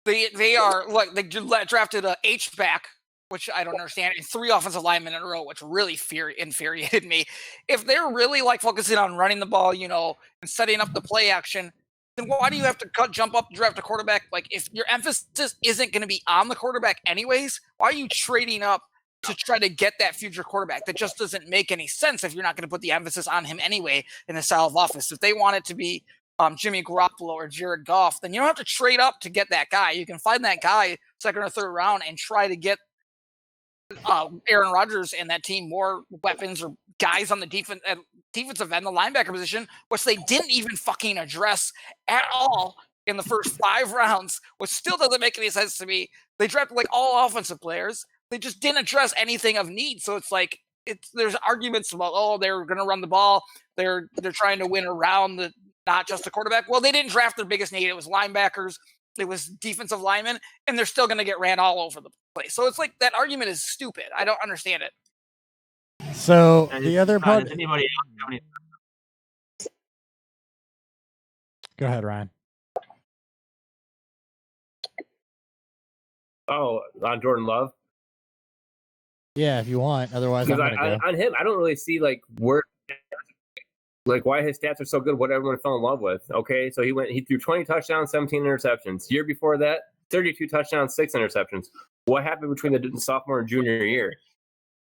they are like they drafted a H-back, which I don't understand, and 3 offensive linemen in a row, which really infuriated me. If they're really like focusing on running the ball, and setting up the play action, then why do you have to jump up and draft a quarterback? Like if your emphasis isn't going to be on the quarterback anyways, why are you trading up to try to get that future quarterback? That just doesn't make any sense if you're not going to put the emphasis on him anyway in the style of offense. If they want it to be Jimmy Garoppolo or Jared Goff, then you don't have to trade up to get that guy. You can find that guy second or third round and try to get Aaron Rodgers and that team more weapons or guys on the defensive end, the linebacker position, which they didn't even fucking address at all in the first 5 rounds, which still doesn't make any sense to me. They drafted like all offensive players. They just didn't address anything of need. So it's like there's arguments about they're going to run the ball. They're trying to win around not just the quarterback. Well, they didn't draft their biggest need. It was linebackers. It was defensive linemen, and they're still going to get ran all over the place. So it's like that argument is stupid. I don't understand it. So the other part. Does anybody else have any? Go ahead, Ryan. Oh, on Jordan Love? Yeah, if you want. Otherwise, I'm going to go. On him, I don't really see where, why his stats are so good, what everyone fell in love with. Okay, so he threw 20 touchdowns, 17 interceptions. Year before that, 32 touchdowns, 6 interceptions. What happened between the sophomore and junior year?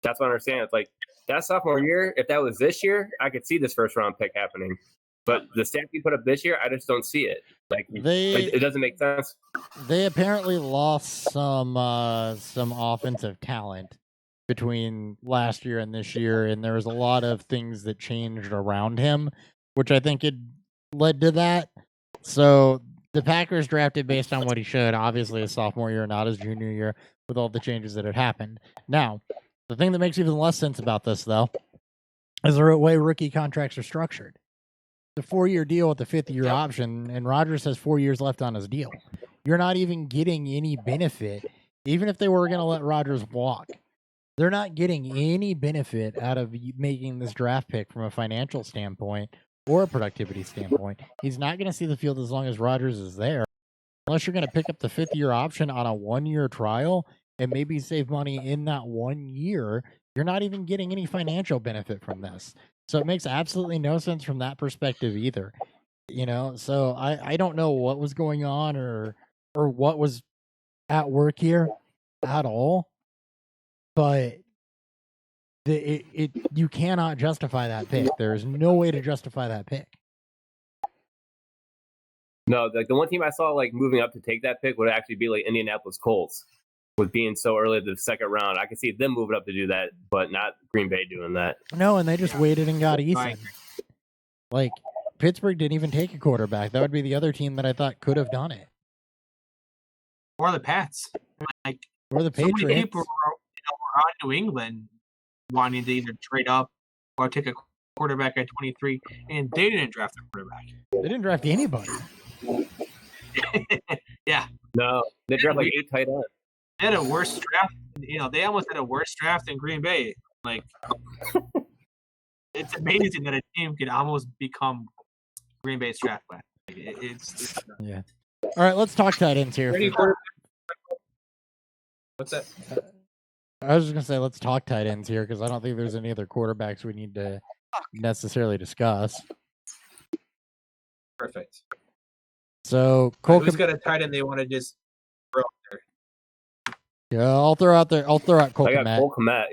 That's what I understand. It's like that sophomore year, if that was this year, I could see this first round pick happening. But the stats he put up this year, I just don't see it. It doesn't make sense. They apparently lost some offensive talent between last year and this year, and there was a lot of things that changed around him, which I think it led to that. So the Packers drafted based on what he showed, obviously his sophomore year, not his junior year, with all the changes that had happened. Now, the thing that makes even less sense about this, though, is the way rookie contracts are structured. The 4-year deal with the 5th-year option, and Rodgers has 4 years left on his deal. You're not even getting any benefit, even if they were going to let Rodgers walk. They're not getting any benefit out of making this draft pick from a financial standpoint or a productivity standpoint. He's not going to see the field as long as Rodgers is there, unless you're going to pick up the 5th-year option on a 1-year trial and maybe save money in that 1 year. You're not even getting any financial benefit from this. So it makes absolutely no sense from that perspective either. So I don't know what was going on or what was at work here at all. But you cannot justify that pick. There is no way to justify that pick. No, the one team I saw like moving up to take that pick would actually be like Indianapolis Colts, with being so early in the second round. I could see them moving up to do that, but not Green Bay doing that. No, and they just waited and got Eason. Like, Pittsburgh didn't even take a quarterback. That would be the other team that I thought could have done it. Or the Pats. Or the Patriots. So many people were on New England wanting to either trade up or take a quarterback at 23, and they didn't draft a quarterback. They didn't draft anybody. Yeah. No, they drafted like 8 tight ends. They had a worse draft. They almost had a worse draft than Green Bay. Like, it's amazing that a team could almost become Green Bay's draft class. It's yeah. All right, let's talk tight ends here. What's that? I was just gonna say let's talk tight ends here because I don't think there's any other quarterbacks we need to necessarily discuss. Perfect. So who's got a tight end they want to just throw out there? Yeah, I'll throw out Cole I got Kmet. Cole Kmet,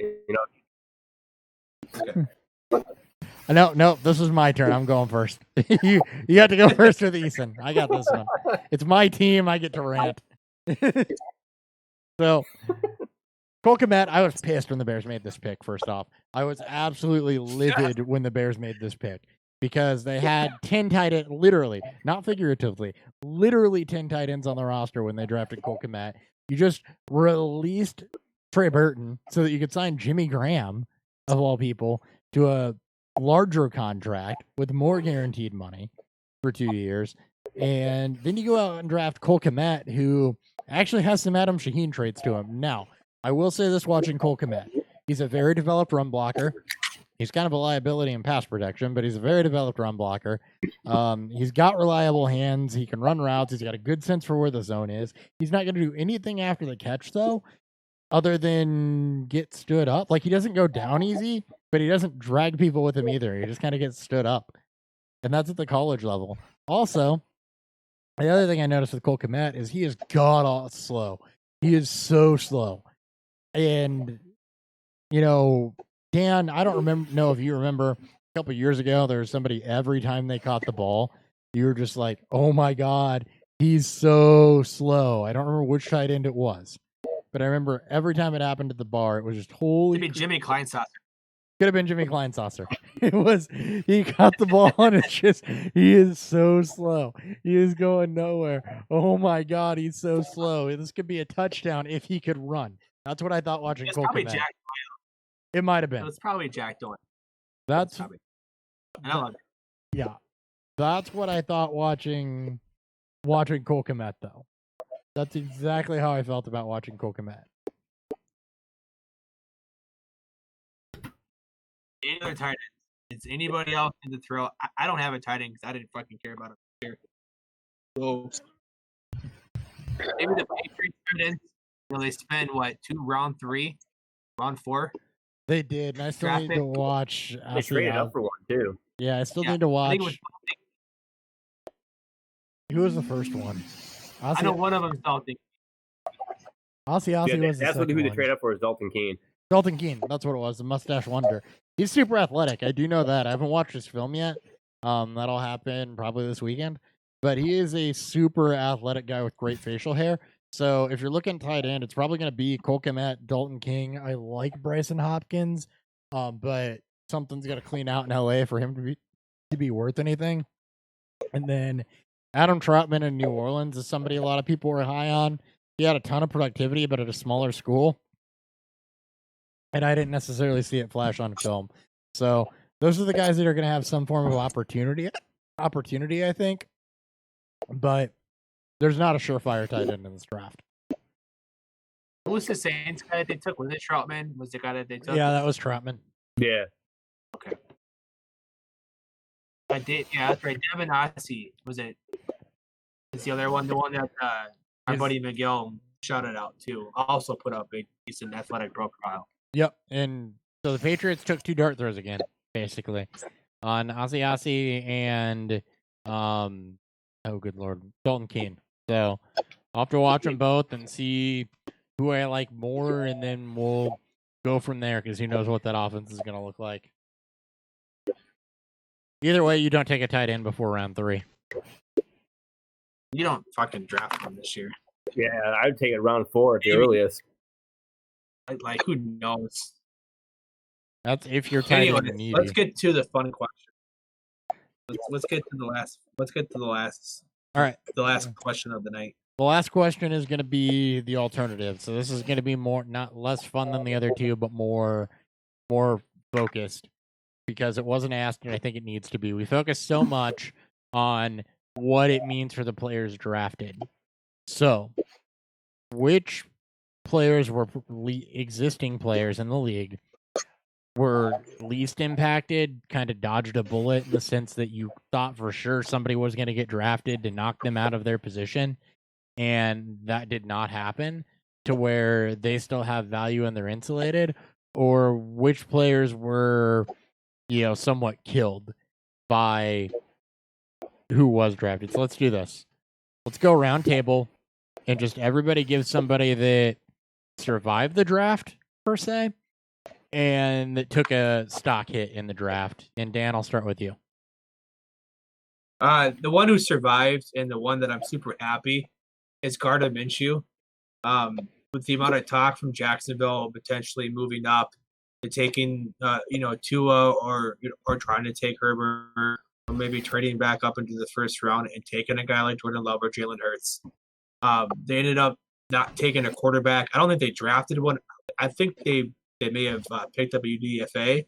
No, this is my turn. I'm going first. you have to go first with Eason. I got this one. It's my team. I get to rant. So, Cole Kmet, I was pissed when the Bears made this pick, first off. I was absolutely livid when the Bears made this pick because they had 10 tight ends, literally, not figuratively, literally 10 tight ends on the roster when they drafted Cole Kmet. You just released Trey Burton so that you could sign Jimmy Graham, of all people, to a larger contract with more guaranteed money for 2 years. And then you go out and draft Cole Kmet, who actually has some Adam Shaheen traits to him. Now, I will say this watching Cole Kmet. He's a very developed run blocker. He's kind of a liability in pass protection, but he's a very developed run blocker. He's got reliable hands. He can run routes. He's got a good sense for where the zone is. He's not going to do anything after the catch, though, other than get stood up. Like, he doesn't go down easy, but he doesn't drag people with him either. He just kind of gets stood up. And that's at the college level. Also, the other thing I noticed with Cole Kmet is he is god-awful slow. He is so slow. And, Dan, I don't know if you remember a couple years ago, there was somebody every time they caught the ball, you were just like, oh my God, he's so slow. I don't remember which tight end it was, but I remember every time it happened at the bar, it was just holy. Maybe Jimmy Kleinsasser. Could have been Jimmy Kleinsasser. He caught the ball and it's just, he is so slow. He is going nowhere. Oh my God, he's so slow. This could be a touchdown if he could run. That's what I thought watching Cole Kmet. It might have been. It's probably Jack Doyle. That's I love it. Yeah. That's what I thought watching Cole Kmet, though. That's exactly how I felt about watching Cole Kmet. Any other tight ends? Is anybody else in the throw? I don't have a tight end because I didn't fucking care about it here. So maybe the Patriots tight ends. They spend round 3, round 4. They did, and I still need to watch. They traded up for one too. Yeah, I still need to watch. Who was the first one? I know one of them is Dalton. Aussie was the that's second who they one. traded up for is Dalton Keene. Dalton Keene, that's what it was, the mustache wonder. He's super athletic. I do know that. I haven't watched his film yet. That'll happen probably this weekend. But he is a super athletic guy with great facial hair. So if you're looking tight end, it's probably going to be Cole Kmet, Dalton King. I like Bryson Hopkins, but something's got to clean out in LA for him to be worth anything. And then Adam Troutman in New Orleans is somebody a lot of people were high on. He had a ton of productivity, but at a smaller school. And I didn't necessarily see it flash on film. So those are the guys that are going to have some form of opportunity, I think. But there's not a surefire tight end in this draft. Who was the Saints guy that they took? Was it Troutman? Was the guy that they took? Yeah, that was Troutman. Yeah. Okay. I did. Yeah, that's right. Devin Ossie was it? It's the other one, the one that our buddy Miguel shouted out too. Also put up a decent athletic profile. Yep, and so the Patriots took 2 dart throws again, basically, on Ossie and oh good lord, Dalton Keene. So I'll have to watch them both and see who I like more, and then we'll go from there because who knows what that offense is going to look like. Either way, you don't take a tight end before round 3. You don't fucking draft them this year. Yeah, I'd take it round 4 at the earliest. Like, who knows? That's if you're tight Anyway, end needy. let's get to the fun question. Let's get to the last. Let's get to the last. All right. The last question of the night. The last question is going to be the alternative. So this is going to be not less fun than the other two, but more focused because it wasn't asked, and I think it needs to be. We focus so much on what it means for the players drafted. So, which players were existing players in the league were least impacted, kind of dodged a bullet in the sense that you thought for sure somebody was going to get drafted to knock them out of their position, and that did not happen, to where they still have value and they're insulated, or which players were, somewhat killed by who was drafted. So let's do this. Let's go round table and just everybody give somebody that survived the draft, per se, and that took a stock hit in the draft. And Dan, I'll start with you. The one who survived and the one that I'm super happy is Gardner Minshew. With the amount of talk from Jacksonville potentially moving up to taking, Tua or trying to take Herbert, or maybe trading back up into the first round and taking a guy like Jordan Love or Jalen Hurts. They ended up not taking a quarterback. I don't think they drafted one. I think they may have picked up a UDFA,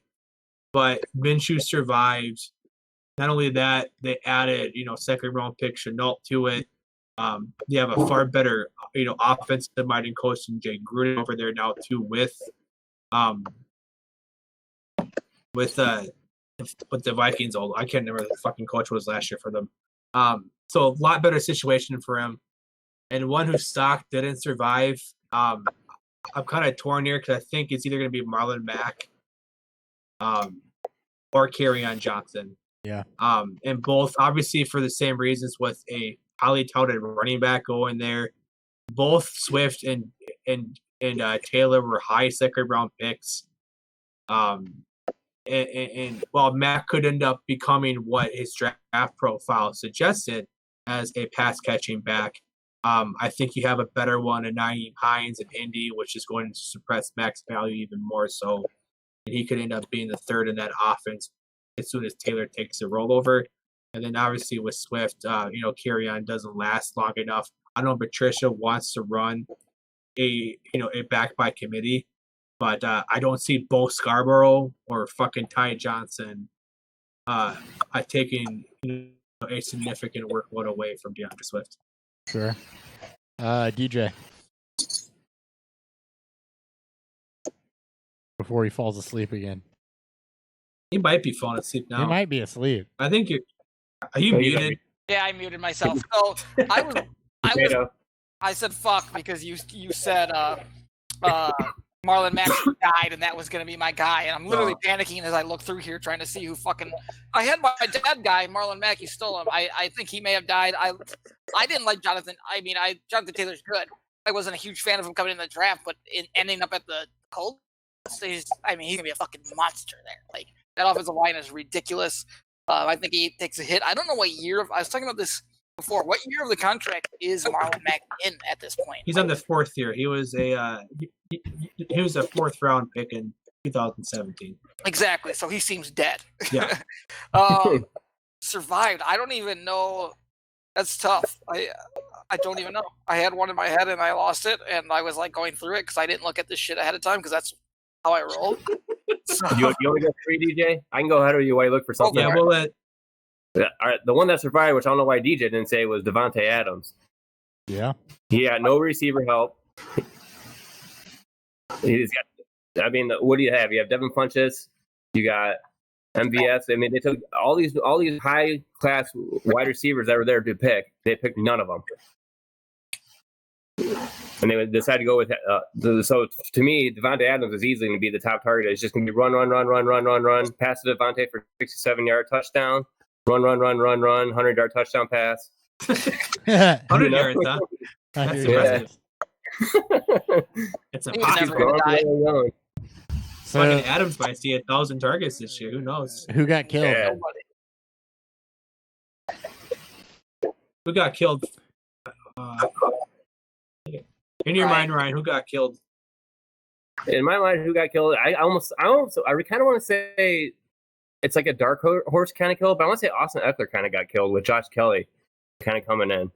but Minshew survived. Not only that, they added, second round pick Chenault to it. They have a far better, offensive minded coach than Jay Gruden over there now too, with the Vikings. I can't remember the fucking coach was last year for them. So a lot better situation for him. And one whose stock didn't survive. I'm kind of torn here because I think it's either going to be Marlon Mack, or Kerryon Johnson. Yeah. And both obviously for the same reasons, with a highly touted running back going there. Both Swift and Taylor were high second round picks. And while Mack could end up becoming what his draft profile suggested as a pass catching back, I think you have a better one in Nyheim Hines and Indy, which is going to suppress Mack's value even more so. And he could end up being the third in that offense as soon as Taylor takes the rollover. And then obviously with Swift, Kerryon doesn't last long enough. I know Patricia wants to run a back by committee, but I don't see Bo Scarborough or fucking Ty Johnson taking a significant workload away from DeAndre Swift. Sure. DJ. Before he falls asleep again. He might be falling asleep now. He might be asleep. I think are you muted? Yeah, I muted myself. So I said fuck because you said Marlon Mack died and that was going to be my guy, and I'm literally panicking as I look through here trying to see who fucking. I had my dad guy, Marlon Mack. He stole him. I think he may have died. I didn't like Jonathan. Jonathan Taylor's good. I wasn't a huge fan of him coming in the draft, but ending up at the Colts, he's gonna be a fucking monster there. Like, that offensive line is ridiculous. I think he takes a hit. I don't know what year. I was talking about this before. What year of the contract is Marlon Mack in at this point? He's on the 4th year. He was a he was a 4th round pick in 2017. Exactly. So he seems dead. Yeah. Survived. I don't even know. That's tough. I don't even know. I had one in my head and I lost it, and I was like going through it because I didn't look at this shit ahead of time because that's how I roll. So, You only go 3, DJ? I can go ahead of you while you look for something. Yeah, we'll let. All right, the one that survived, which I don't know why DJ didn't say, was Devontae Adams. Yeah. He had no receiver help. He's got. I mean, what do you have? You have Devin Funchess. You got MVS. I mean, they took all these high class wide receivers that were there to pick. They picked none of them, and they decided to go with. So to me, Devontae Adams is easily going to be the top target. It's just going to be run, pass to Devontae for 67-yard touchdown. Run, 100-yard touchdown pass. 100 yards, huh? That's impressive. It's a He's pocket. never gonna die. So Fucking Adams might see 1,000 targets this year. Who knows? who got killed? Yeah. Nobody. Who got killed? In your mind, Ryan, who got killed? In my mind, who got killed? I kind of want to say it's like a dark horse kind of kill, but I want to say Austin Eckler kind of got killed with Josh Kelly kind of coming in.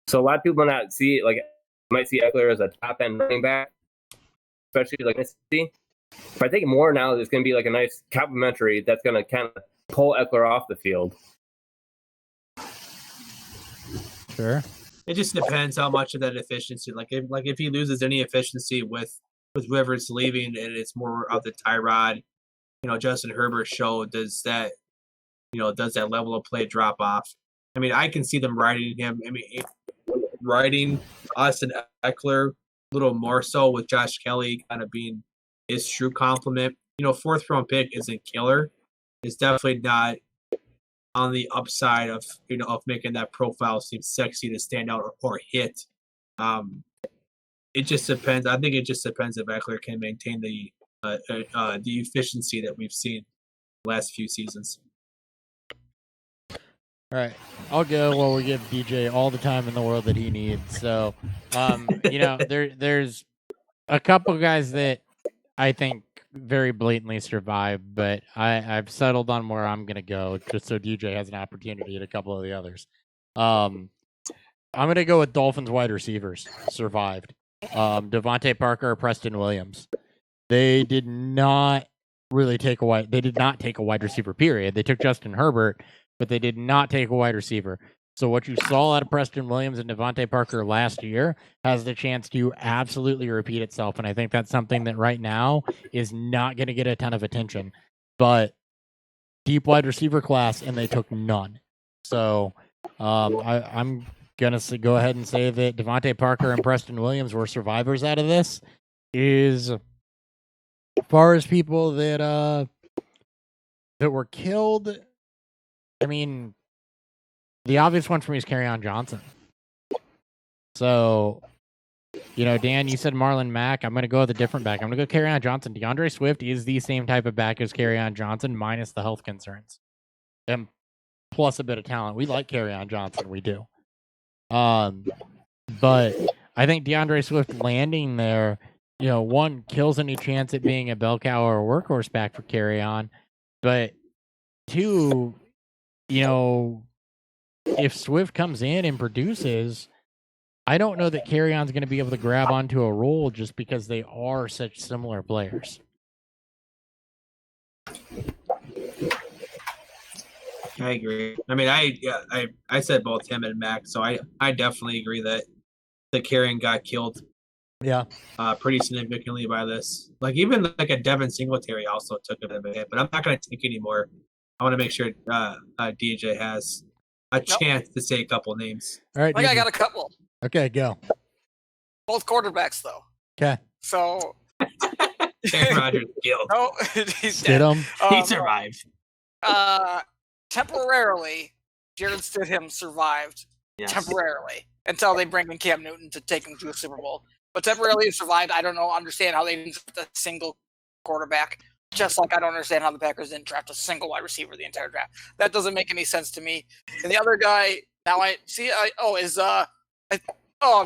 So a lot of people might see Eckler as a top end running back, especially like this. But I think more now is going to be like a nice complimentary that's going to kind of pull Eckler off the field. Sure. It just depends how much of that efficiency. Like if he loses any efficiency with Rivers leaving, and it's more of the Tyrod, Justin Herbert show. Does that level of play drop off? I mean, I can see them riding him. I mean, riding Austin Eckler a little more so with Josh Kelly kind of being his true complement. 4th round pick isn't killer. It's definitely not on the upside of making that profile seem sexy to stand out or hit. It just depends. I think it just depends if Eckler can maintain the efficiency that we've seen the last few seasons. All right, I'll go while we give DJ all the time in the world that he needs. So, there's a couple guys that I think very blatantly survived, but I've settled on where I'm gonna go just so DJ has an opportunity at a couple of the others. I'm gonna go with Dolphins wide receivers survived. Devontae Parker, Preston Williams. They did not take a wide receiver. Period. They took Justin Herbert, but they did not take a wide receiver. So what you saw out of Preston Williams and Devontae Parker last year has the chance to absolutely repeat itself. And I think that's something that right now is not going to get a ton of attention. But deep wide receiver class, and they took none. So I'm going to go ahead and say that Devontae Parker and Preston Williams were survivors out of this. As far as people that were killed, I mean, the obvious one for me is Kerryon Johnson. So, Dan, you said Marlon Mack. I'm going to go with a different back. I'm going to go Kerryon Johnson. DeAndre Swift is the same type of back as Kerryon Johnson, minus the health concerns. And plus a bit of talent. We like Kerryon Johnson. We do. But I think DeAndre Swift landing there, one, kills any chance at being a bell cow or a workhorse back for Kerryon. But two, if Swift comes in and produces, I don't know that Kerryon's going to be able to grab onto a role just because they are such similar players. I agree. I mean, I said both him and Mac, so I definitely agree that Kerryon got killed. Yeah. Pretty significantly by this. Like even like a Devin Singletary also took a bit of a hit, but I'm not going to take any more. I want to make sure DJ has a chance to say a couple names. All right. I got a couple. Okay, go. Both quarterbacks, though. Okay. So. Aaron Rodgers killed. No, he's dead. He survived. Temporarily, Jared Stidham survived. Yes. Temporarily. Until they bring in Cam Newton to take him to a Super Bowl. But temporarily survived. I don't understand how they didn't draft a single quarterback. Just like I don't understand how the Packers didn't draft a single wide receiver the entire draft. That doesn't make any sense to me. And the other guy Now I see. I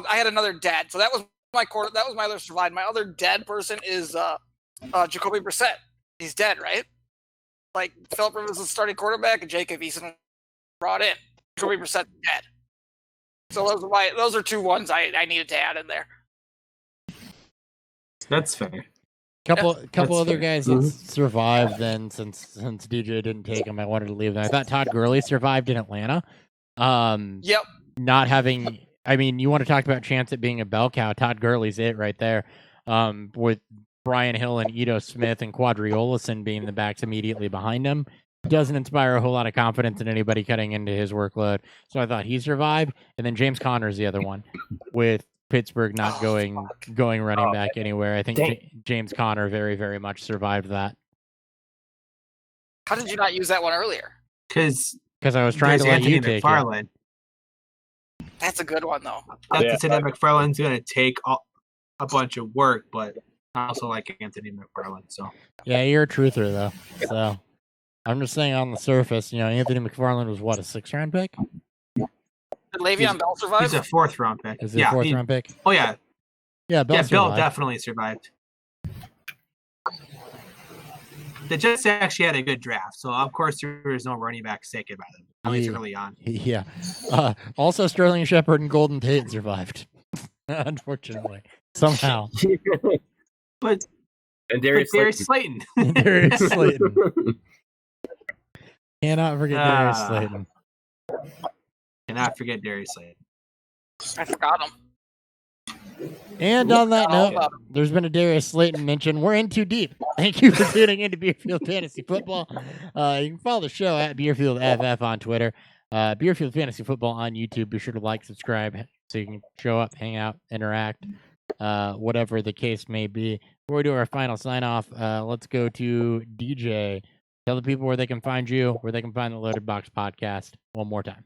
had another dead. So that was my quarter. That was my other survived. My other dead person is Jacoby Brissett. He's dead, right? Like Philip Rivers was starting quarterback, and Jacob Eason brought in. Jacoby Brissett dead. So those are 2 ones I needed to add in there. That's fair. Couple That's other fair. guys that survived then since DJ didn't take him. I wanted to leave them. I thought Todd Gurley survived in Atlanta. Yep. Not having. I mean, you want to talk about chance at being a bell cow? Todd Gurley's it right there. With Brian Hill and Ito Smith and Quadri Olison being the backs immediately behind him, doesn't inspire a whole lot of confidence in anybody cutting into his workload. So I thought he survived, and then James Conner's the other one with Pittsburgh not going running back anywhere. I think James Conner very, very much survived that. How did you not use that one earlier? Because I was trying to let Anthony you take McFarland. it. That's a good one, though. Not to say that McFarland's going to take a bunch of work, but I also like Anthony McFarland. So Yeah, you're a truther, though. So I'm just saying on the surface, Anthony McFarland was what, a 6th-round pick? Did Le'Veon Bell survive? he's a 4th-round pick. Is it a 4th-round pick? Oh, yeah. Yeah, Bell Bell definitely survived. The Jets actually had a good draft, so of course there was no running back taken by them, at least early on. Yeah. Also, Sterling Shepard and Golden Tate survived, unfortunately, somehow. But Darius Slayton. Darius Slayton. Cannot forget Darius Slayton. Cannot forget Darius Slayton. I forgot him. And on that note, there's been a Darius Slayton mention. We're in too deep. Thank you for tuning into Beerfield Fantasy Football. You can follow the show at Beerfield FF on Twitter, Beerfield Fantasy Football on YouTube. Be sure to like, subscribe, so you can show up, hang out, interact, whatever the case may be. Before we do our final sign off, let's go to DJ. Tell the people where they can find you, where they can find the Loaded Box podcast one more time.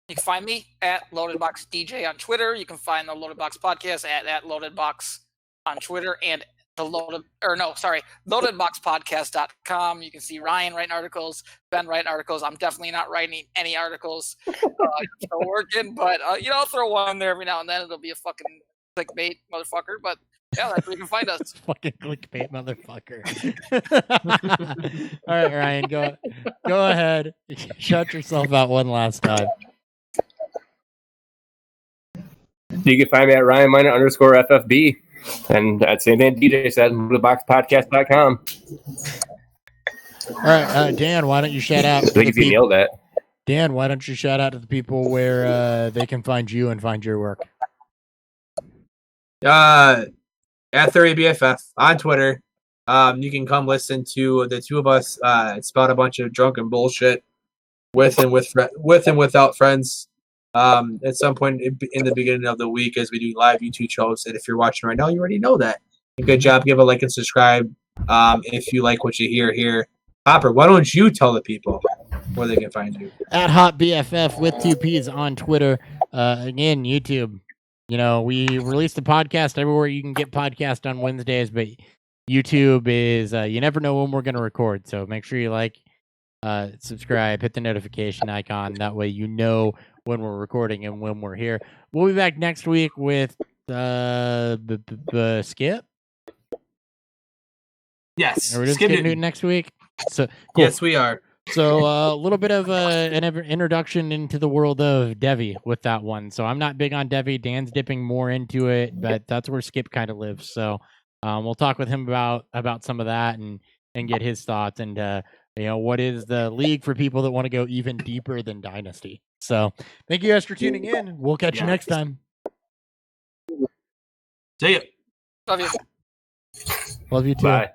You can find me at Loaded Box DJ on Twitter. You can find the Loaded Box podcast at Loaded Box on Twitter and loadedboxpodcast.com. You can see Ryan writing articles, Ben writing articles. I'm definitely not writing any articles. Still working, but I'll throw one in there every now and then. It'll be a fucking clickbait motherfucker, but yeah, that's where you can find us. Fucking clickbait motherfucker. All right, Ryan, go ahead. Shout yourself out one last time. You can find me at Ryan_FFB. And that's the same thing DJ said, loadedboxpodcast.com. All right, Dan, why don't you shout out? I think you nailed that. Dan, why don't you shout out to the people where they can find you and find your work? At 30BFF on Twitter. You can come listen to the two of us spout a bunch of drunken bullshit with and without friends. At some point in the beginning of the week as we do live YouTube shows. And if you're watching right now, you already know that. Good job. Give a like and subscribe if you like what you hear here. Hopper, why don't you tell the people where they can find you? At Hot BFF with 2 P's on Twitter. Again, YouTube. We release the podcast everywhere you can get podcast on Wednesdays, but YouTube is, you never know when we're going to record. So make sure you like, subscribe, hit the notification icon. That way you know when we're recording and when we're here. We'll be back next week with Skip. Yes. Are we just Skip Skip Newton next week? So cool. Yes, we are. So a little bit of an introduction into the world of Devi with that one. So I'm not big on Devi. Dan's dipping more into it, but that's where Skip kind of lives. So we'll talk with him about some of that and get his thoughts and what is the league for people that want to go even deeper than Dynasty. So thank you guys for tuning in. We'll catch you next time. See ya. Love you. Love you too. Bye.